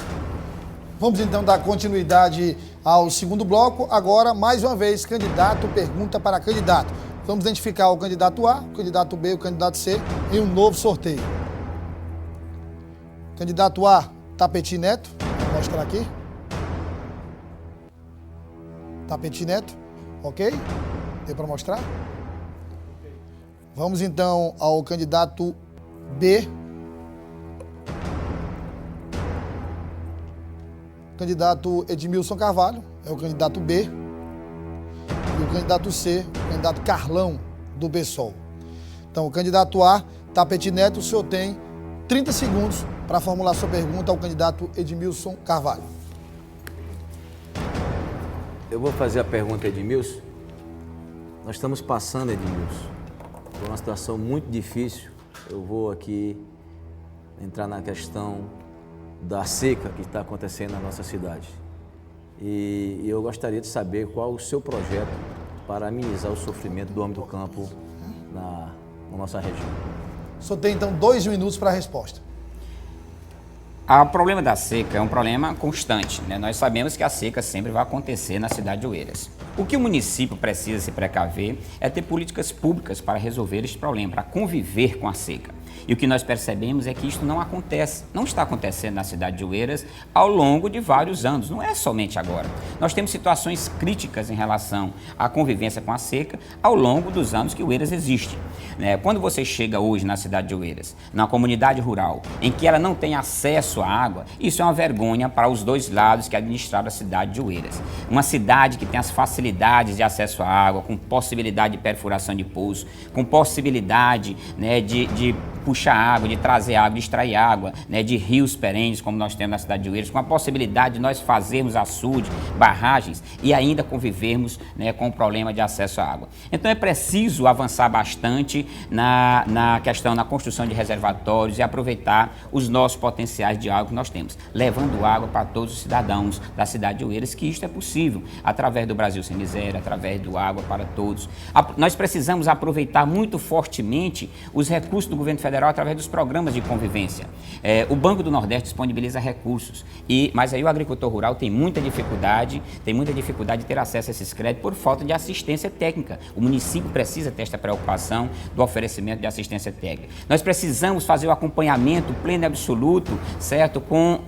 Vamos então dar continuidade ao segundo bloco. Agora, mais uma vez, candidato pergunta para candidato. Vamos identificar o candidato A, o candidato B e o candidato C em um novo sorteio. Candidato A, Tapeti Neto. Vou mostrar aqui. Tapeti Neto, ok? Deu para mostrar? Vamos então ao candidato B. Candidato Edmilson Carvalho, é o candidato B. E o candidato C, o candidato Carlão, do PSOL. Então, o candidato A, Tapeti Neto, o senhor tem 30 segundos para formular sua pergunta ao candidato Edmilson Carvalho. Eu vou fazer a pergunta, Edmilson. Nós estamos passando, Edmilson, por uma situação muito difícil. Eu vou aqui entrar na questão da seca que está acontecendo na nossa cidade. E eu gostaria de saber qual o seu projeto para amenizar o sofrimento do homem do campo na nossa região. O senhor tem então 2 minutos para a resposta. O problema da seca é um problema constante, né? Nós sabemos que a seca sempre vai acontecer na cidade de Oeiras. O que o município precisa se precaver é ter políticas públicas para resolver este problema, para conviver com a seca. E o que nós percebemos é que isso não acontece, não está acontecendo na cidade de Oeiras ao longo de vários anos, não é somente agora. Nós temos situações críticas em relação à convivência com a seca ao longo dos anos que Oeiras existe. Quando você chega hoje na cidade de Oeiras, na comunidade rural, em que ela não tem acesso à água, isso é uma vergonha para os dois lados que administraram a cidade de Oeiras. Uma cidade que tem as facilidades de acesso à água, com possibilidade de perfuração de poço, com possibilidade, né, de puxar água, de trazer água, de extrair água, né, de rios perenes, como nós temos na cidade de Oeiras, com a possibilidade de nós fazermos açude, barragens e ainda convivermos, né, com o problema de acesso à água. Então é preciso avançar bastante na questão, na construção de reservatórios e aproveitar os nossos potenciais de água que nós temos, levando água para todos os cidadãos da cidade de Oeiras, que isto é possível, através do Brasil Sem Miséria, através do Água para Todos. Nós precisamos aproveitar muito fortemente os recursos do governo federal através dos programas de convivência. O Banco do Nordeste disponibiliza recursos, mas aí o agricultor rural tem muita dificuldade de ter acesso a esses créditos por falta de assistência técnica. O município precisa ter esta preocupação do oferecimento de assistência técnica. Nós precisamos fazer o acompanhamento pleno e absoluto, certo, com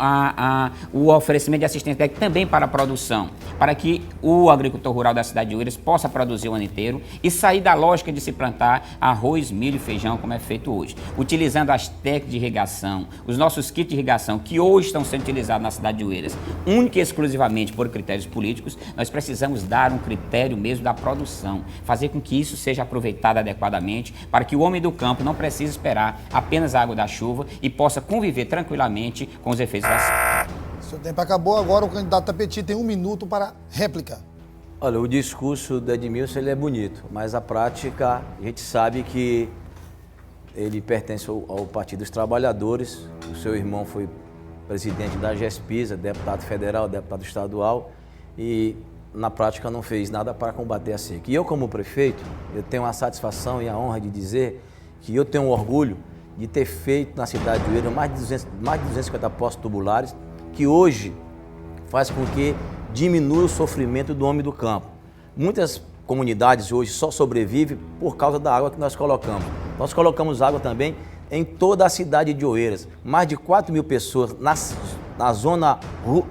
o oferecimento de assistência técnica também para a produção, para que o agricultor rural da cidade de Oeiras possa produzir o ano inteiro e sair da lógica de se plantar arroz, milho e feijão, como é feito hoje. Utilizando as técnicas de irrigação, os nossos kits de irrigação que hoje estão sendo utilizados na cidade de Oeiras, única e exclusivamente por critérios políticos, nós precisamos dar um critério mesmo da produção, fazer com que isso seja aproveitado adequadamente, para que o homem do campo não precise esperar apenas a água da chuva e possa conviver tranquilamente com os efeitos da seca. Seu tempo acabou, agora o candidato Tapeti tem 1 minuto para réplica. Olha, o discurso do Edmilson ele é bonito, mas a prática, a gente sabe que ele pertence ao Partido dos Trabalhadores, o seu irmão foi presidente da GESPISA, deputado federal, deputado estadual, e na prática não fez nada para combater a seca. E eu, como prefeito, eu tenho a satisfação e a honra de dizer que eu tenho um orgulho de ter feito na cidade de Oeiras mais de 250 poços tubulares, que hoje faz com que diminua o sofrimento do homem do campo. Muitas comunidades hoje só sobrevivem por causa da água que nós colocamos. Nós colocamos água também em toda a cidade de Oeiras. Mais de 4 mil pessoas na zona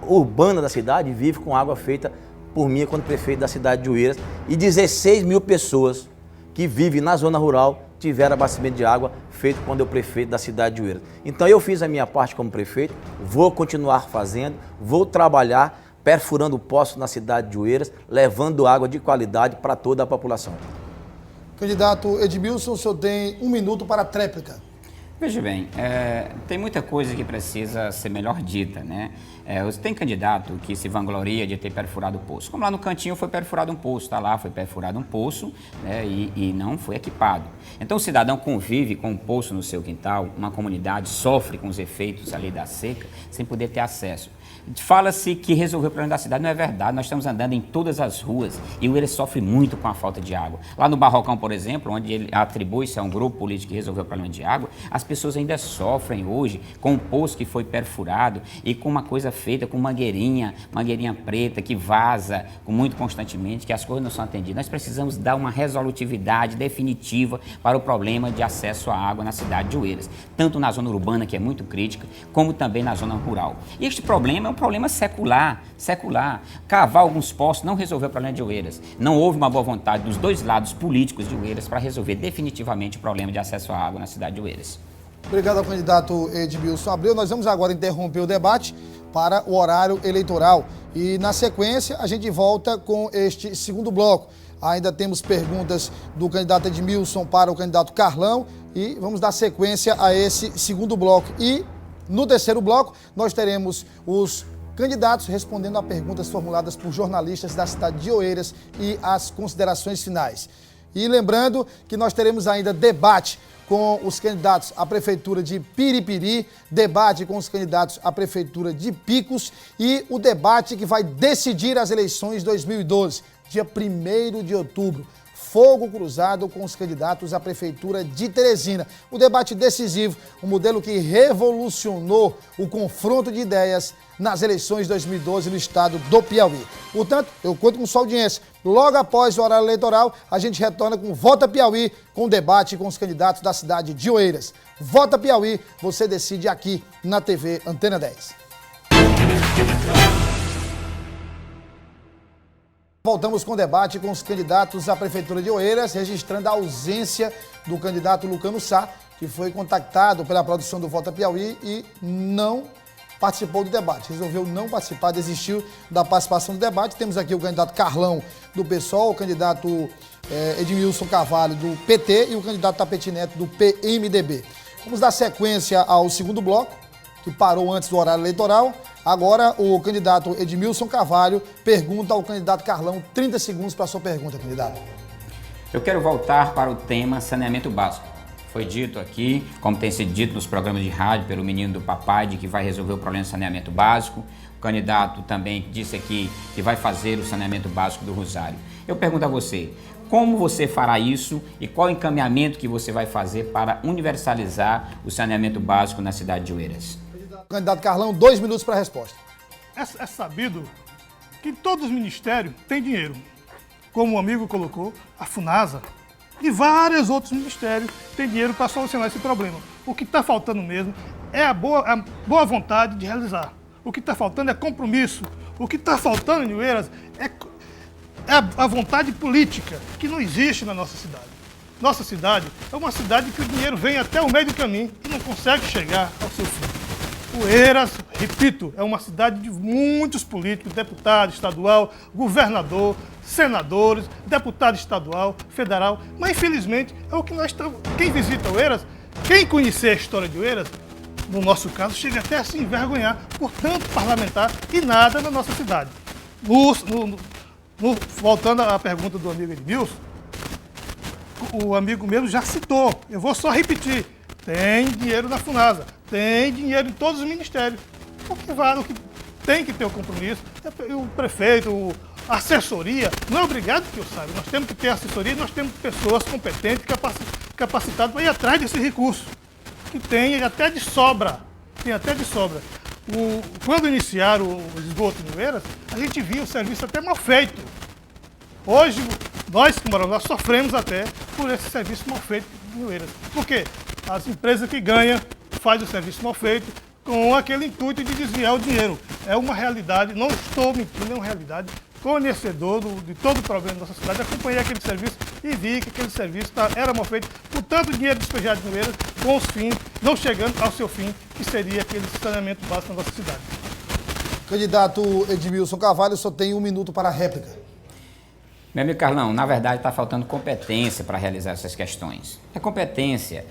urbana da cidade vivem com água feita por mim quando prefeito da cidade de Oeiras. E 16 mil pessoas que vivem na zona rural tiveram abastecimento de água feito quando eu prefeito da cidade de Oeiras. Então eu fiz a minha parte como prefeito, vou continuar fazendo, vou trabalhar perfurando poços na cidade de Oeiras, levando água de qualidade para toda a população. Candidato Edmilson, o senhor tem 1 minuto para a tréplica. Veja bem, tem muita coisa que precisa ser melhor dita, né? Tem candidato que se vangloria de ter perfurado o poço. Como lá no cantinho foi perfurado um poço, está lá, foi perfurado um poço, né, e não foi equipado. Então o cidadão convive com um poço no seu quintal, uma comunidade sofre com os efeitos ali da seca, sem poder ter acesso. Fala-se que resolveu o problema da cidade, não é verdade. Nós estamos andando em todas as ruas e o Oeiras sofre muito com a falta de água. Lá no Barrocão, por exemplo, onde ele atribui-se a um grupo político que resolveu o problema de água, as pessoas ainda sofrem hoje com um poço que foi perfurado e com uma coisa feita com mangueirinha preta que vaza muito constantemente, que as coisas não são atendidas. Nós precisamos dar uma resolutividade definitiva para o problema de acesso à água na cidade de Oeiras, tanto na zona urbana, que é muito crítica, como também na zona rural. E este problema é um problema secular. Cavar alguns poços não resolveu o problema de Oeiras. Não houve uma boa vontade dos dois lados políticos de Oeiras para resolver definitivamente o problema de acesso à água na cidade de Oeiras. Obrigado ao candidato Edmilson Abreu. Nós vamos agora interromper o debate para o horário eleitoral. E na sequência a gente volta com este segundo bloco. Ainda temos perguntas do candidato Edmilson para o candidato Carlão e vamos dar sequência a esse segundo bloco. E no terceiro bloco, nós teremos os candidatos respondendo a perguntas formuladas por jornalistas da cidade de Oeiras e as considerações finais. E lembrando que nós teremos ainda debate com os candidatos à Prefeitura de Piripiri, debate com os candidatos à Prefeitura de Picos e o debate que vai decidir as eleições 2012, dia 1º de outubro. fogo cruzado com os candidatos à Prefeitura de Teresina. O debate decisivo, um modelo que revolucionou o confronto de ideias nas eleições de 2012 no estado do Piauí. Portanto, eu conto com sua audiência. Logo após o horário eleitoral, a gente retorna com Vota Piauí, com o debate com os candidatos da cidade de Oeiras. Vota Piauí, você decide aqui na TV Antena 10. Voltamos com o debate com os candidatos à Prefeitura de Oeiras, registrando a ausência do candidato Lucano Sá, que foi contactado pela produção do Vota Piauí e não participou do debate. Resolveu não participar, desistiu da participação do debate. Temos aqui o candidato Carlão, do PSOL, o candidato Edmilson Carvalho, do PT, e o candidato Tapeti Neto, do PMDB. Vamos dar sequência ao segundo bloco, que parou antes do horário eleitoral. Agora, o candidato Edmilson Carvalho pergunta ao candidato Carlão. 30 segundos para a sua pergunta, candidato. Eu quero voltar para o tema saneamento básico. Foi dito aqui, como tem sido dito nos programas de rádio pelo menino do papai, de que vai resolver o problema de saneamento básico. O candidato também disse aqui que vai fazer o saneamento básico do Rosário. Eu pergunto a você, como você fará isso e qual o encaminhamento que você vai fazer para universalizar o saneamento básico na cidade de Oeiras? Candidato Carlão, 2 minutos para a resposta. É sabido que todos os ministérios têm dinheiro. Como o amigo colocou, a FUNASA e vários outros ministérios têm dinheiro para solucionar esse problema. O que está faltando mesmo é a boa vontade de realizar. O que está faltando é compromisso. O que está faltando em Oeiras é a vontade política, que não existe na nossa cidade. Nossa cidade é uma cidade que o dinheiro vem até o meio do caminho e não consegue chegar ao seu fim. Oeiras, repito, é uma cidade de muitos políticos, deputado estadual, governador, senadores, deputado estadual, federal, mas infelizmente é o que nós estamos. Quem visita Oeiras, quem conhecer a história de Oeiras, no nosso caso, chega até a se envergonhar por tanto parlamentar e nada na nossa cidade. Voltando à pergunta do amigo Edmilson, o amigo mesmo já citou, eu vou só repetir. Tem dinheiro na FUNASA, tem dinheiro em todos os ministérios. O que tem que ter o compromisso, o prefeito, a assessoria, não é obrigado que eu saiba. Nós temos que ter assessoria, nós temos pessoas competentes, capacitadas para ir atrás desse recurso, que tem até de sobra. Quando iniciaram o esgoto em Oeiras, a gente via o serviço até mal feito. Hoje, nós que moramos lá sofremos até por esse serviço mal feito em Oeiras. Por quê? As empresas que ganham fazem o serviço mal feito com aquele intuito de desviar o dinheiro. É uma realidade, não estou mentindo, é uma realidade. Conhecedor de todo o problema da nossa cidade, acompanhei aquele serviço e vi que aquele serviço era mal feito por tanto dinheiro despejado em Oeiras, com os fins, não chegando ao seu fim, que seria aquele saneamento básico na nossa cidade. Candidato Edmilson Carvalho, só tem 1 minuto para a réplica. Meu amigo Carlão, na verdade está faltando competência para realizar essas questões. É competência.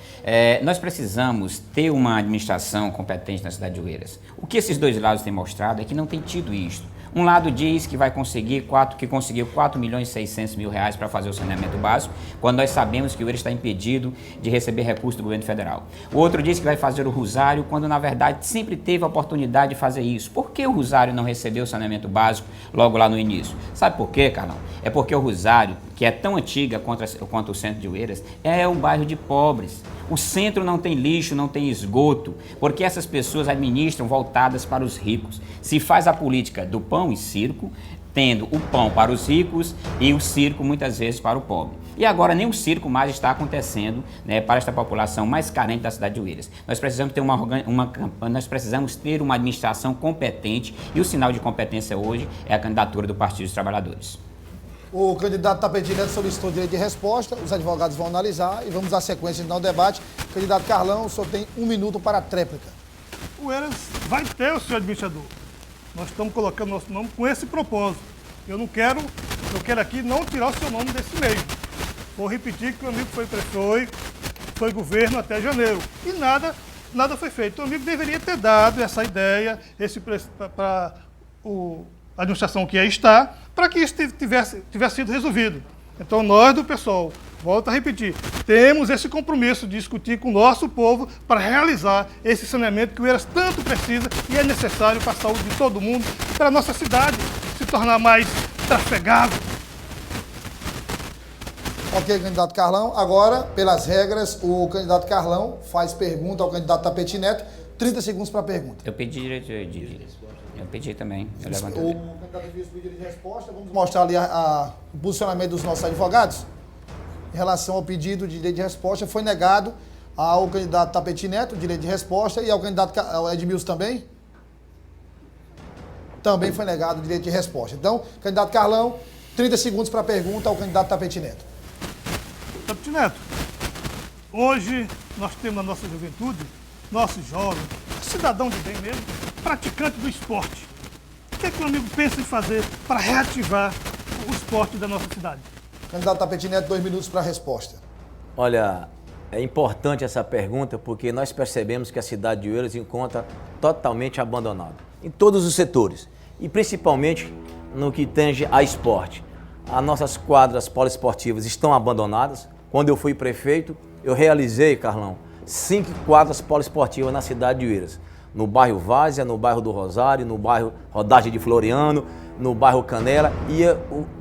Nós precisamos ter uma administração competente na cidade de Oeiras. O que esses dois lados têm mostrado é que não tem tido isto. Um lado diz que vai conseguir conseguiu 4.600.000 reais para fazer o saneamento básico, quando nós sabemos que o Oeiras está impedido de receber recursos do governo federal. O outro diz que vai fazer o Rosário, quando na verdade sempre teve a oportunidade de fazer isso. Por que o Rosário não recebeu o saneamento básico logo lá no início? Sabe por quê, Carlão? É porque o Rosário, que é tão antiga quanto o centro de Oeiras, é um bairro de pobres. O centro não tem lixo, não tem esgoto, porque essas pessoas administram voltadas para os ricos. Se faz a política do pão e circo, tendo o pão para os ricos e o circo muitas vezes para o pobre. E agora nem o circo mais está acontecendo, né, para esta população mais carente da cidade de Oeiras. Nós precisamos ter nós precisamos ter uma administração competente, e o sinal de competência hoje é a candidatura do Partido dos Trabalhadores. O candidato Tapeti Neto solicitou direito de resposta, os advogados vão analisar e vamos dar sequência então ao debate. Candidato Carlão, só tem 1 minuto para a tréplica. O Oeiras vai ter o seu administrador. Nós estamos colocando nosso nome com esse propósito. Eu quero aqui não tirar o seu nome desse meio. Vou repetir que o amigo foi governo até janeiro e nada foi feito. O amigo deveria ter dado essa ideia, para a administração que aí está, para que isso tivesse sido resolvido. Então nós do PSOL, volto a repetir, temos esse compromisso de discutir com o nosso povo para realizar esse saneamento que o Oeiras tanto precisa e é necessário para a saúde de todo mundo, para a nossa cidade se tornar mais trafegável. Ok, candidato Carlão. Agora, pelas regras, o candidato Carlão faz pergunta ao candidato Tapeti Neto. 30 segundos para a pergunta. Eu pedi direito eu pedi também. Eu levantei. O candidato pediu direito de resposta. Vamos mostrar ali o posicionamento dos nossos advogados. Em relação ao pedido de direito de resposta, foi negado ao candidato Tapeti Neto o direito de resposta e ao candidato ao Edmilson também. Também foi negado o direito de resposta. Então, candidato Carlão, 30 segundos para a pergunta ao candidato Tapeti Neto. Tapeti Neto, hoje nós temos na nossa juventude, nosso jovem, cidadão de bem mesmo, praticante do esporte. O que é que o amigo pensa em fazer para reativar o esporte da nossa cidade? Candidato Tapeti Neto, 2 minutos para a resposta. Olha, é importante essa pergunta porque nós percebemos que a cidade de Oeiras se encontra totalmente abandonada em todos os setores e principalmente no que tange a esporte. As nossas quadras poliesportivas estão abandonadas. Quando eu fui prefeito, eu realizei, Carlão, 5 quadras poliesportivas na cidade de Oeiras. No bairro Várzea, no bairro do Rosário, no bairro Rodagem de Floriano, no bairro Canela e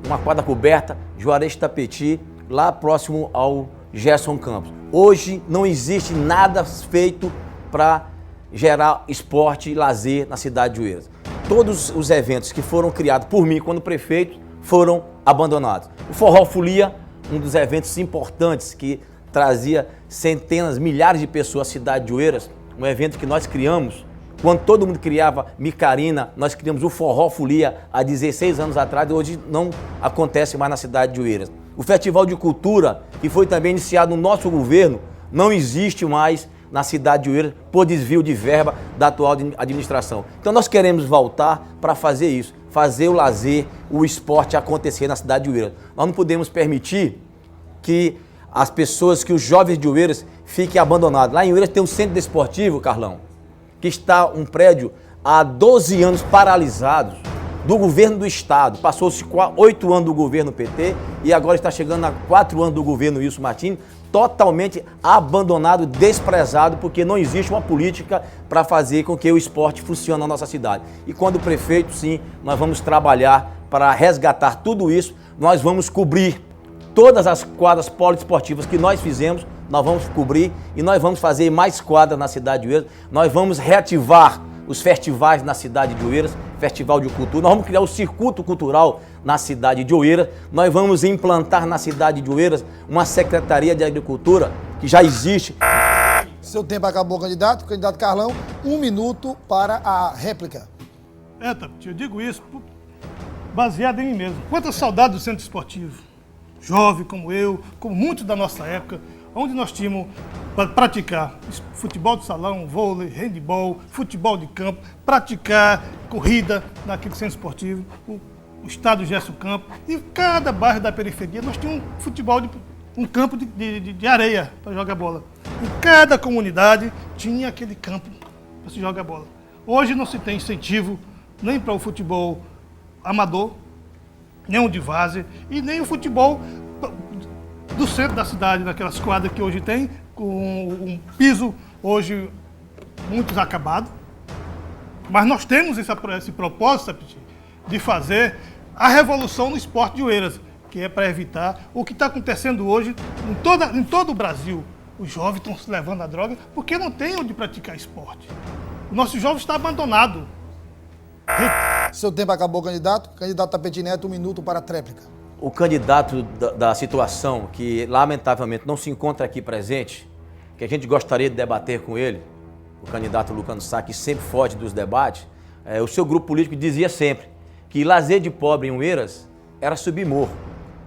uma quadra coberta, Juarez Tapeti, lá próximo ao Gerson Campos. Hoje não existe nada feito para gerar esporte e lazer na cidade de Oeiras. Todos os eventos que foram criados por mim quando prefeito foram abandonados. O Forró Folia, um dos eventos importantes que trazia centenas, milhares de pessoas à cidade de Oeiras, um evento que nós criamos. Quando todo mundo criava micarina, nós criamos o Forró Folia há 16 anos atrás e hoje não acontece mais na cidade de Oeiras. O Festival de Cultura, que foi também iniciado no nosso governo, não existe mais na cidade de Oeiras por desvio de verba da atual administração. Então nós queremos voltar para fazer isso, fazer o lazer, o esporte acontecer na cidade de Oeiras. Nós não podemos permitir que as pessoas, que os jovens de Oeiras fiquem abandonados. Lá em Oeiras tem um centro desportivo, Carlão, que está um prédio há 12 anos paralisados do governo do estado. Passou-se 8 anos do governo PT e agora está chegando a 4 anos do governo Wilson Martins, totalmente abandonado, desprezado, porque não existe uma política para fazer com que o esporte funcione na nossa cidade. E quando o prefeito, sim, nós vamos trabalhar para resgatar tudo isso, nós vamos cobrir todas as quadras poliesportivas que nós fizemos, nós vamos cobrir e nós vamos fazer mais quadras na cidade de Oeiras, nós vamos reativar os festivais na cidade de Oeiras, Festival de Cultura, nós vamos criar o circuito cultural na cidade de Oeiras, nós vamos implantar na cidade de Oeiras uma Secretaria de Agricultura que já existe. Seu tempo acabou, candidato. Candidato Carlão, 1 minuto para a réplica. Tapeti, eu digo isso baseado em mim mesmo. Quantas saudades do centro esportivo. Jovem como eu, como muitos da nossa época, onde nós tínhamos para praticar futebol de salão, vôlei, handebol, futebol de campo, praticar corrida naquele centro esportivo, o estádio Gerson Campos. E cada bairro da periferia nós tínhamos um campo de areia para jogar bola. Em cada comunidade tinha aquele campo para se jogar bola. Hoje não se tem incentivo nem para o futebol amador, nem o de várzea e nem o futebol do centro da cidade, naquelas quadras que hoje tem, com um piso hoje muito acabado. Mas nós temos esse propósito de fazer a revolução no esporte de Oeiras, que é para evitar o que está acontecendo hoje em todo o Brasil. Os jovens estão se levando à droga porque não tem onde praticar esporte. O nosso jovem está abandonado. Seu tempo acabou, candidato. Candidato Tapeti Neto, 1 minuto para a tréplica. O candidato da situação, que lamentavelmente não se encontra aqui presente, que a gente gostaria de debater com ele, o candidato Lucano Sá, que sempre foge dos debates, o seu grupo político dizia sempre que lazer de pobre em Oeiras era subir morro.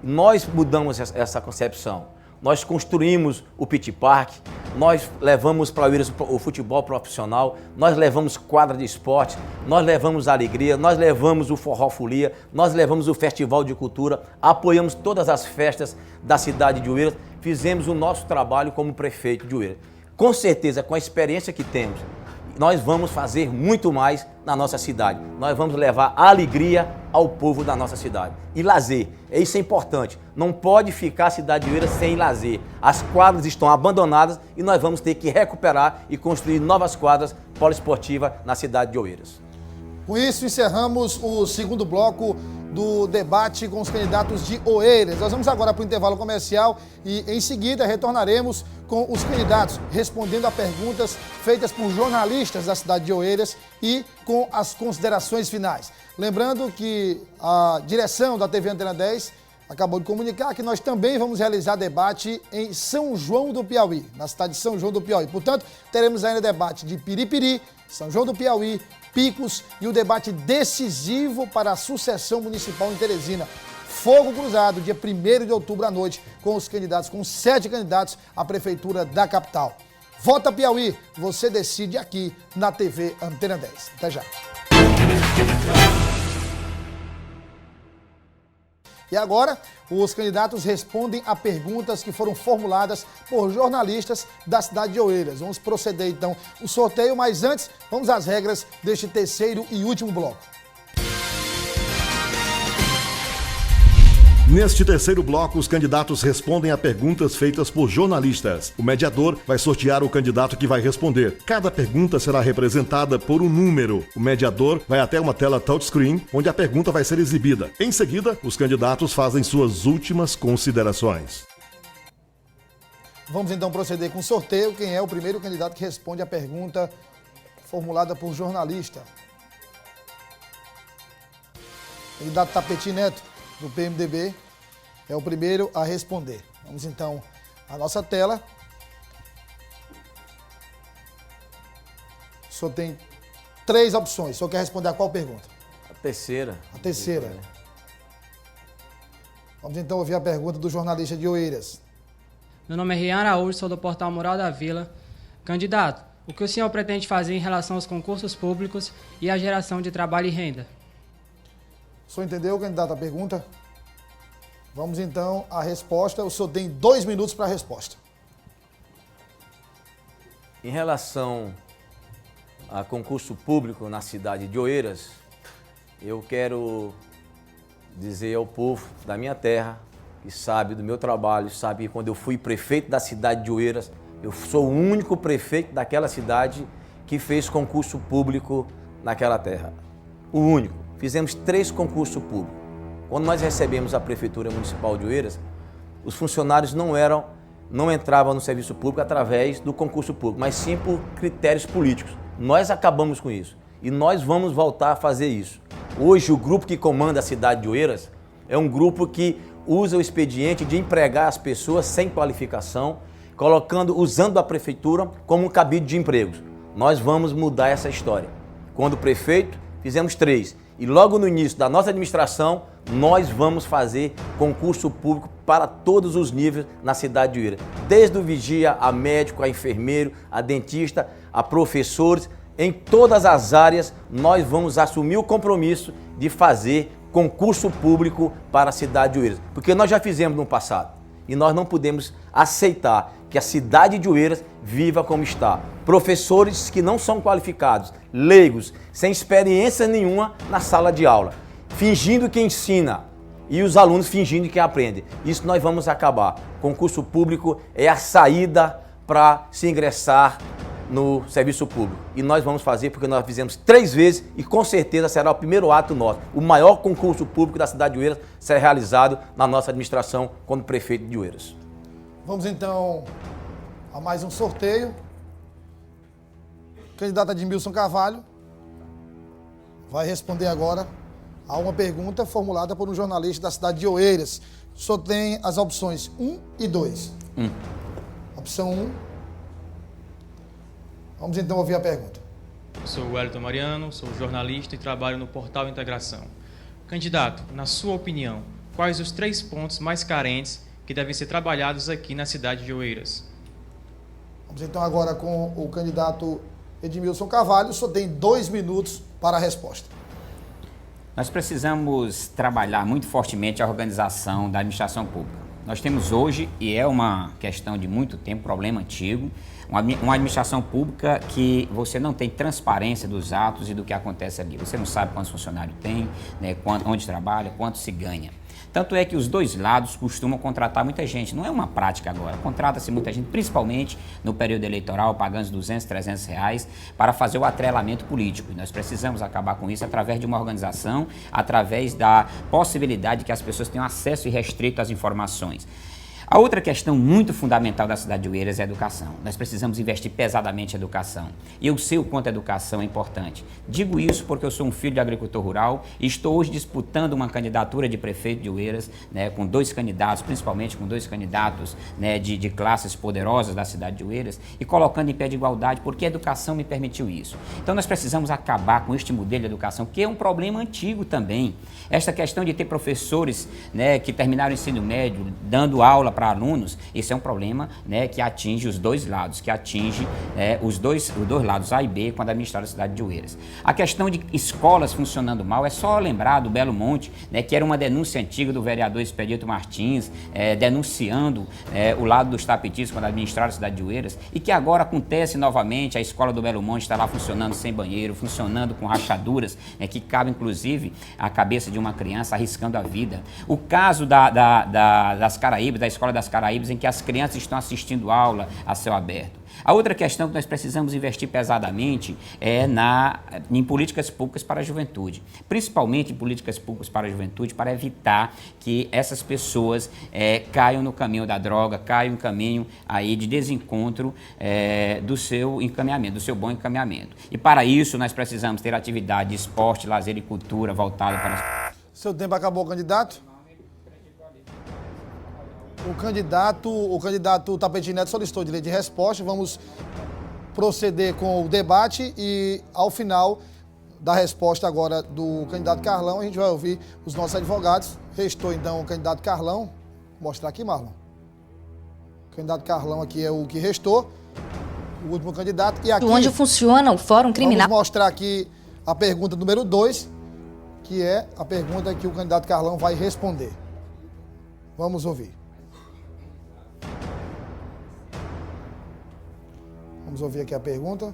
Nós mudamos essa concepção. Nós construímos o Pit Park, nós levamos para Oeiras o futebol profissional, nós levamos quadra de esporte, nós levamos a alegria, nós levamos o Forró Folia, nós levamos o Festival de Cultura, apoiamos todas as festas da cidade de Oeiras, fizemos o nosso trabalho como prefeito de Oeiras. Com certeza, com a experiência que temos, nós vamos fazer muito mais na nossa cidade. Nós vamos levar alegria ao povo da nossa cidade. E lazer, isso é importante. Não pode ficar a cidade de Oeiras sem lazer. As quadras estão abandonadas e nós vamos ter que recuperar e construir novas quadras poliesportivas na cidade de Oeiras. Com isso, encerramos o segundo bloco do debate com os candidatos de Oeiras. Nós vamos agora para o intervalo comercial e em seguida retornaremos com os candidatos respondendo a perguntas feitas por jornalistas da cidade de Oeiras e com as considerações finais. Lembrando que a direção da TV Antena 10 acabou de comunicar que nós também vamos realizar debate em São João do Piauí, na cidade de São João do Piauí. Portanto, teremos ainda debate de Piripiri, São João do Piauí, Picos e o debate decisivo para a sucessão municipal em Teresina. Fogo cruzado, dia 1º de outubro à noite, com os candidatos, com 7 candidatos à prefeitura da capital. Vota Piauí, você decide aqui na TV Antena 10. Até já. E agora, os candidatos respondem a perguntas que foram formuladas por jornalistas da cidade de Oeiras. Vamos proceder, então, o sorteio, mas antes, vamos às regras deste terceiro e último bloco. Neste terceiro bloco, os candidatos respondem a perguntas feitas por jornalistas. O mediador vai sortear o candidato que vai responder. Cada pergunta será representada por um número. O mediador vai até uma tela touchscreen, onde a pergunta vai ser exibida. Em seguida, os candidatos fazem suas últimas considerações. Vamos então proceder com o sorteio. Quem é o primeiro candidato que responde a pergunta formulada por jornalista? Candidato Tapeti Neto, do PMDB, é o primeiro a responder. Vamos então à nossa tela. O senhor tem 3 opções. O senhor quer responder a qual pergunta? A terceira. A terceira. Vamos então ouvir a pergunta do jornalista de Oeiras. Meu nome é Rian Araújo, sou do portal Moral da Vila. Candidato, o que o senhor pretende fazer em relação aos concursos públicos e à geração de trabalho e renda? O senhor entendeu, candidato, a pergunta? Vamos então à resposta. O senhor tem 2 minutos para a resposta. Em relação a concurso público na cidade de Oeiras, eu quero dizer ao povo da minha terra, que sabe do meu trabalho, sabe que quando eu fui prefeito da cidade de Oeiras, eu sou o único prefeito daquela cidade que fez concurso público naquela terra. O único. Fizemos 3 concursos públicos. Quando nós recebemos a Prefeitura Municipal de Oeiras, os funcionários não entravam no serviço público através do concurso público, mas sim por critérios políticos. Nós acabamos com isso e nós vamos voltar a fazer isso. Hoje, o grupo que comanda a cidade de Oeiras é um grupo que usa o expediente de empregar as pessoas sem qualificação, usando a Prefeitura como um cabide de empregos. Nós vamos mudar essa história. Quando prefeito, fizemos 3. E logo no início da nossa administração, nós vamos fazer concurso público para todos os níveis na cidade de Oeiras. Desde o vigia, a médico, a enfermeiro, a dentista, a professores. Em todas as áreas, nós vamos assumir o compromisso de fazer concurso público para a cidade de Oeiras. Porque nós já fizemos no passado. E nós não podemos aceitar que a cidade de Oeiras viva como está. Professores que não são qualificados, leigos, sem experiência nenhuma na sala de aula, fingindo que ensina e os alunos fingindo que aprendem. Isso nós vamos acabar. Concurso público é a saída para se ingressar no serviço público. E nós vamos fazer porque nós fizemos 3 vezes e com certeza será o primeiro ato nosso. O maior concurso público da cidade de Oeiras será realizado na nossa administração como prefeito de Oeiras. Vamos então a mais um sorteio. O candidato Edmilson Carvalho vai responder agora a uma pergunta formulada por um jornalista da cidade de Oeiras. Só tem as opções 1 e 2. Opção 1. Vamos então ouvir a pergunta. Sou o Wellington Mariano, sou jornalista e trabalho no Portal Integração. Candidato, na sua opinião, quais os 3 pontos mais carentes que devem ser trabalhados aqui na cidade de Oeiras? Vamos então agora com o candidato Edmilson Carvalho. Só tem 2 minutos para a resposta. Nós precisamos trabalhar muito fortemente a organização da administração pública. Nós temos hoje, e é uma questão de muito tempo, problema antigo, uma administração pública que você não tem transparência dos atos e do que acontece ali. Você não sabe quantos funcionários tem, né, onde trabalha, quanto se ganha. Então, Tanto é que os dois lados costumam contratar muita gente. Não é uma prática agora. Contrata-se muita gente, principalmente no período eleitoral, pagando uns 200, 300 reais para fazer o atrelamento político. E nós precisamos acabar com isso através de uma organização, através da possibilidade de que as pessoas tenham acesso irrestrito às informações. A outra questão muito fundamental da cidade de Oeiras é a educação. Nós precisamos investir pesadamente em educação. E eu sei o quanto a educação é importante. Digo isso porque eu sou um filho de agricultor rural e estou hoje disputando uma candidatura de prefeito de Oeiras, né, com 2 candidatos, principalmente com 2 candidatos, né, de classes poderosas da cidade de Oeiras, e colocando em pé de igualdade, porque a educação me permitiu isso. Então nós precisamos acabar com este modelo de educação, que é um problema antigo também. Esta questão de ter professores, né, que terminaram o ensino médio dando aula para alunos, isso é um problema, né, que atinge os dois lados, que atinge os dois lados, A e B, quando administrar a cidade de Oeiras. A questão de escolas funcionando mal, é só lembrar do Belo Monte, né, que era uma denúncia antiga do vereador Expedito Martins, denunciando o lado dos tapetis quando administraram a cidade de Oeiras, e que agora acontece novamente. A escola do Belo Monte está lá funcionando sem banheiro, funcionando com rachaduras, que cabem inclusive a cabeça de uma criança, arriscando a vida. O caso das Caraíbas, da escola das Caraíbas, em que as crianças estão assistindo aula a céu aberto. A outra questão que nós precisamos investir pesadamente é em políticas públicas para a juventude, principalmente em políticas públicas para a juventude, para evitar que essas pessoas caiam no caminho da droga, caiam no caminho aí de desencontro do seu encaminhamento, do seu bom encaminhamento. E para isso nós precisamos ter atividade de esporte, lazer e cultura voltada para... Seu tempo acabou, candidato? O candidato Tapeti Neto solicitou direito de resposta. Vamos proceder com o debate e, ao final da resposta agora do candidato Carlão, a gente vai ouvir os nossos advogados. Restou, então, o candidato Carlão. Vou mostrar aqui, Marlon. O candidato Carlão aqui é o que restou, o último candidato. E aqui, onde funciona o Fórum Criminal. Vamos mostrar aqui a pergunta número 2, que é a pergunta que o candidato Carlão vai responder. Vamos ouvir. Vamos ouvir aqui a pergunta.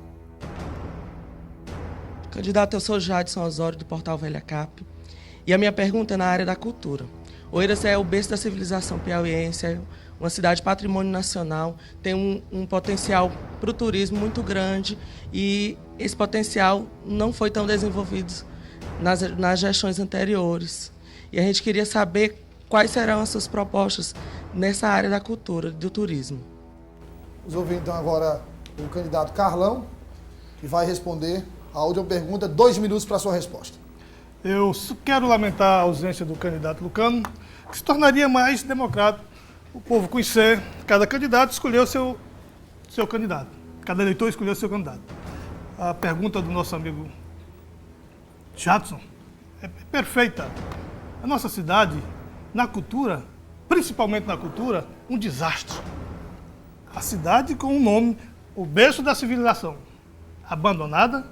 Candidato, eu sou Jadson Osório, do Portal Velha Cap. E a minha pergunta é na área da cultura. Oeiras é o berço da civilização piauiense, é uma cidade patrimônio nacional, tem um potencial para o turismo muito grande e esse potencial não foi tão desenvolvido nas gestões anteriores. E a gente queria saber quais serão as suas propostas nessa área da cultura, do turismo. Vamos ouvir então agora o candidato Carlão, que vai responder a última pergunta. 2 minutos para a sua resposta. Eu quero lamentar a ausência do candidato Lucano, que se tornaria mais democrático. O povo conhecer, cada candidato escolheu seu candidato. Cada eleitor escolheu seu candidato. A pergunta do nosso amigo Jadson é perfeita. A nossa cidade, na cultura, principalmente na cultura, um desastre. A cidade com um nome, o berço da civilização, abandonada,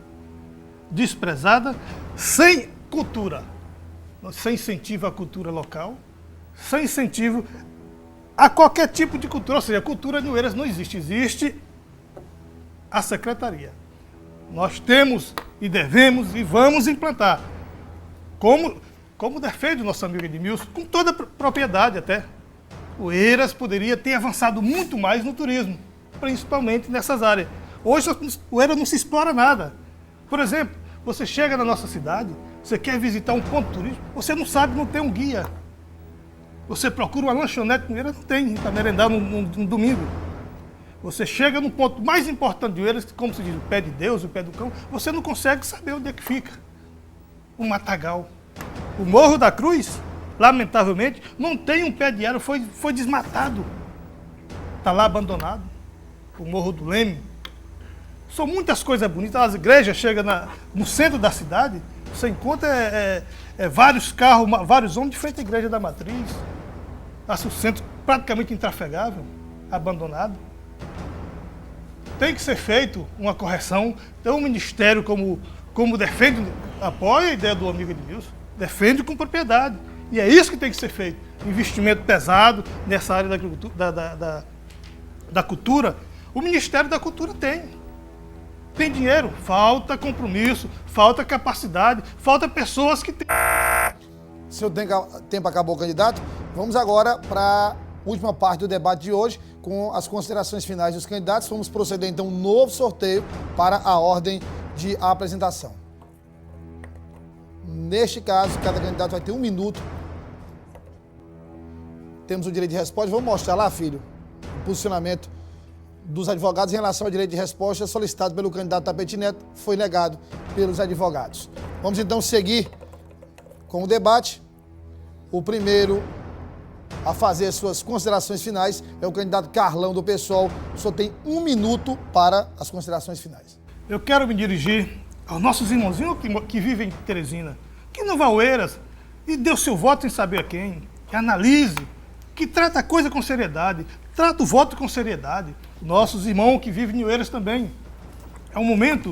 desprezada, sem cultura, sem incentivo à cultura local, sem incentivo a qualquer tipo de cultura. Ou seja, a cultura de Oeiras não existe, existe a secretaria. Nós temos e devemos e vamos implantar, como defende o nosso amigo Edmilson, com toda a propriedade até. Oeiras poderia ter avançado muito mais no turismo, principalmente nessas áreas. Hoje, Oeiras não se explora nada. Por exemplo, você chega na nossa cidade, você quer visitar um ponto turístico, você não sabe, não tem um guia. Você procura uma lanchonete em Oeiras, não tem, para merendar no domingo. Você chega no ponto mais importante de Oeiras, como se diz, o pé de Deus, o pé do cão, você não consegue saber onde é que fica. O Matagal. O Morro da Cruz, lamentavelmente, não tem um pé de árvore, foi desmatado. Está lá abandonado. O Morro do Leme. São muitas coisas bonitas. As igrejas chegam no centro da cidade, você encontra vários carros, vários homens de frente à igreja da Matriz. O centro praticamente intrafegável, abandonado. Tem que ser feito uma correção. Então o Ministério, como defende, apoia a ideia do amigo Edmilson, defende com propriedade. E é isso que tem que ser feito. Investimento pesado nessa área da cultura. O Ministério da Cultura tem dinheiro, falta compromisso, falta capacidade, falta pessoas que têm Seu tempo acabou, candidato. Vamos agora para a última parte do debate de hoje, com as considerações finais dos candidatos. Vamos proceder, então, um novo sorteio para a ordem de apresentação. Neste caso, cada candidato vai ter 1 minuto. Temos o direito de resposta. Vamos mostrar lá, filho, o posicionamento dos advogados em relação ao direito de resposta solicitado pelo candidato Tapeti Neto, foi negado pelos advogados. Vamos, então, seguir com o debate. O primeiro a fazer as suas considerações finais é o candidato Carlão do PSOL. O senhor tem 1 minuto para as considerações finais. Eu quero me dirigir aos nossos irmãozinhos que vivem em Teresina, que não vá a Oeiras e dê o seu voto sem saber a quem, que analise, que trata a coisa com seriedade, trata o voto com seriedade. Nossos irmãos que vivem em Oeiras também. É um momento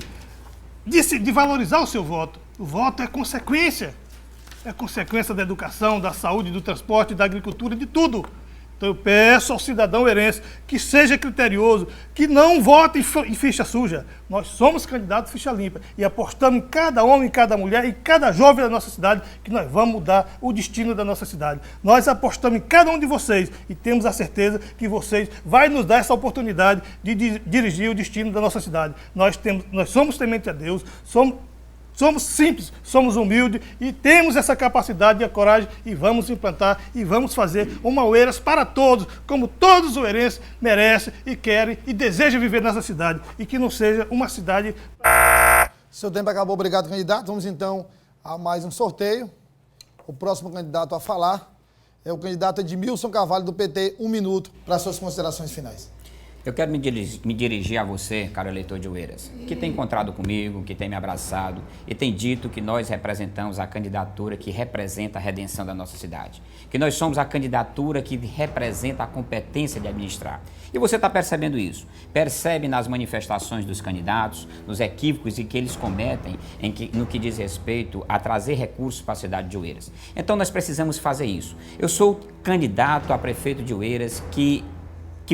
de valorizar o seu voto. O voto é consequência. É consequência da educação, da saúde, do transporte, da agricultura, de tudo. Então eu peço ao cidadão oeirense que seja criterioso, que não vote em ficha suja. Nós somos candidatos ficha limpa e apostamos em cada homem, em cada mulher e cada jovem da nossa cidade que nós vamos mudar o destino da nossa cidade. Nós apostamos em cada um de vocês e temos a certeza que vocês vão nos dar essa oportunidade de dirigir o destino da nossa cidade. Nós somos tementes a Deus, somos simples, somos humildes e temos essa capacidade e a coragem e vamos implantar e vamos fazer uma Oeiras para todos, como todos os oeirenses merecem e querem e desejam viver nessa cidade e que não seja uma cidade... Seu tempo acabou, obrigado, candidato. Vamos então a mais um sorteio. O próximo candidato a falar é o candidato Edmilson Carvalho do PT. 1 minuto para suas considerações finais. Eu quero me dirigir a você, caro eleitor de Oeiras, que tem encontrado comigo, que tem me abraçado e tem dito que nós representamos a candidatura que representa a redenção da nossa cidade, que nós somos a candidatura que representa a competência de administrar. E você está percebendo isso. Percebe nas manifestações dos candidatos, nos equívocos que eles cometem no que diz respeito a trazer recursos para a cidade de Oeiras. Então nós precisamos fazer isso. Eu sou candidato a prefeito de Oeiras que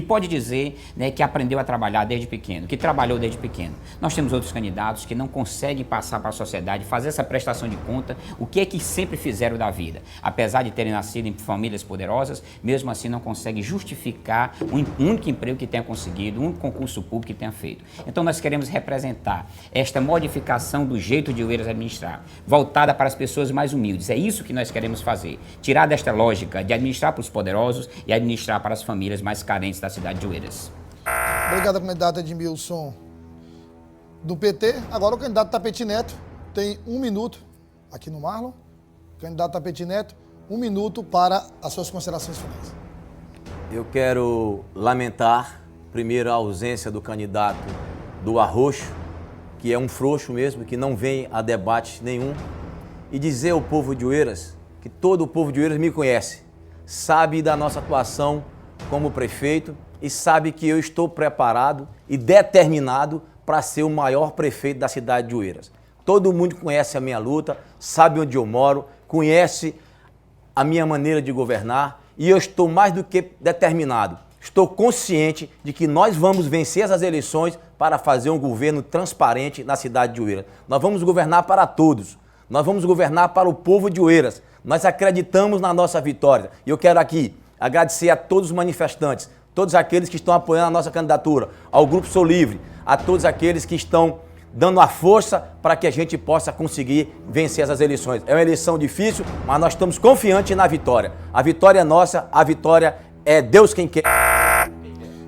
pode dizer, né, que aprendeu a trabalhar desde pequeno, que trabalhou desde pequeno. Nós temos outros candidatos que não conseguem passar para a sociedade, fazer essa prestação de conta, o que é que sempre fizeram da vida. Apesar de terem nascido em famílias poderosas, mesmo assim não conseguem justificar um único emprego que tenha conseguido, um único concurso público que tenha feito. Então nós queremos representar esta modificação do jeito de Oeiras administrar, voltada para as pessoas mais humildes. É isso que nós queremos fazer. Tirar desta lógica de administrar para os poderosos e administrar para as famílias mais carentes da cidade de Oeiras. Obrigado, candidato Edmilson do PT. Agora o candidato Tapeti Neto tem 1 minuto aqui no Marlon. Candidato Tapeti Neto, 1 minuto para as suas considerações finais. Eu quero lamentar, primeiro, a ausência do candidato do Arroxo, que é um frouxo mesmo, que não vem a debate nenhum, e dizer ao povo de Oeiras que todo o povo de Oeiras me conhece, sabe da nossa atuação como prefeito e sabe que eu estou preparado e determinado para ser o maior prefeito da cidade de Oeiras. Todo mundo conhece a minha luta, sabe onde eu moro, conhece a minha maneira de governar e eu estou mais do que determinado. Estou consciente de que nós vamos vencer essas eleições para fazer um governo transparente na cidade de Oeiras. Nós vamos governar para todos. Nós vamos governar para o povo de Oeiras. Nós acreditamos na nossa vitória. E eu quero aqui agradecer a todos os manifestantes, todos aqueles que estão apoiando a nossa candidatura, ao Grupo Sou Livre, a todos aqueles que estão dando a força para que a gente possa conseguir vencer essas eleições. É uma eleição difícil, mas nós estamos confiantes na vitória. A vitória é nossa, a vitória é Deus quem quer.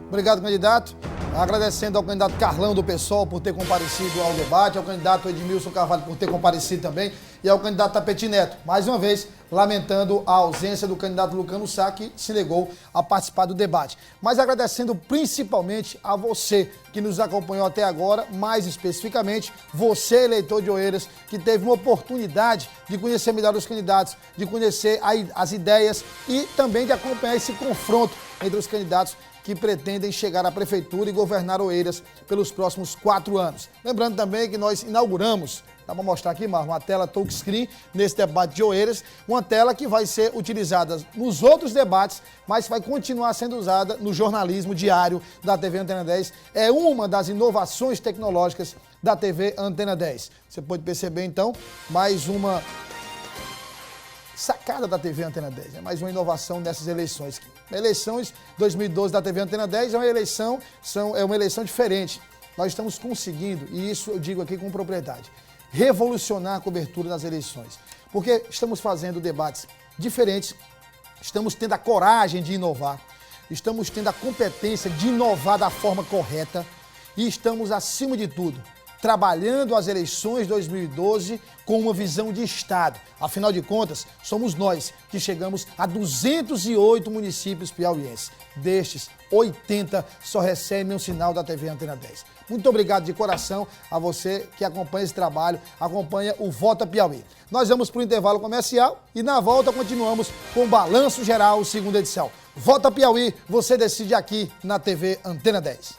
Obrigado, candidato. Agradecendo ao candidato Carlão do PSOL por ter comparecido ao debate, ao candidato Edmilson Carvalho por ter comparecido também e ao candidato Tapeti Neto, mais uma vez, lamentando a ausência do candidato Lucano Sá, que se negou a participar do debate. Mas agradecendo principalmente a você que nos acompanhou até agora, mais especificamente, você, eleitor de Oeiras, que teve uma oportunidade de conhecer melhor os candidatos, de conhecer as ideias e também de acompanhar esse confronto entre os candidatos que pretendem chegar à prefeitura e governar Oeiras pelos próximos 4 anos. Lembrando também que nós inauguramos, dá para mostrar aqui, Marlon, uma tela touchscreen nesse debate de Oeiras, uma tela que vai ser utilizada nos outros debates, mas vai continuar sendo usada no jornalismo diário da TV Antena 10. É uma das inovações tecnológicas da TV Antena 10. Você pode perceber, então, mais uma sacada da TV Antena 10, é mais uma inovação nessas eleições. Eleições 2012 da TV Antena 10 é uma eleição diferente. Nós estamos conseguindo, e isso eu digo aqui com propriedade, revolucionar a cobertura das eleições. Porque estamos fazendo debates diferentes, estamos tendo a coragem de inovar, estamos tendo a competência de inovar da forma correta e estamos, acima de tudo, trabalhando as eleições 2012 com uma visão de Estado. Afinal de contas, somos nós que chegamos a 208 municípios piauienses. Destes, 80 só recebem um sinal da TV Antena 10. Muito obrigado de coração a você que acompanha esse trabalho, acompanha o Vota Piauí. Nós vamos para o intervalo comercial e na volta continuamos com o Balanço Geral, segunda edição. Vota Piauí, você decide aqui na TV Antena 10.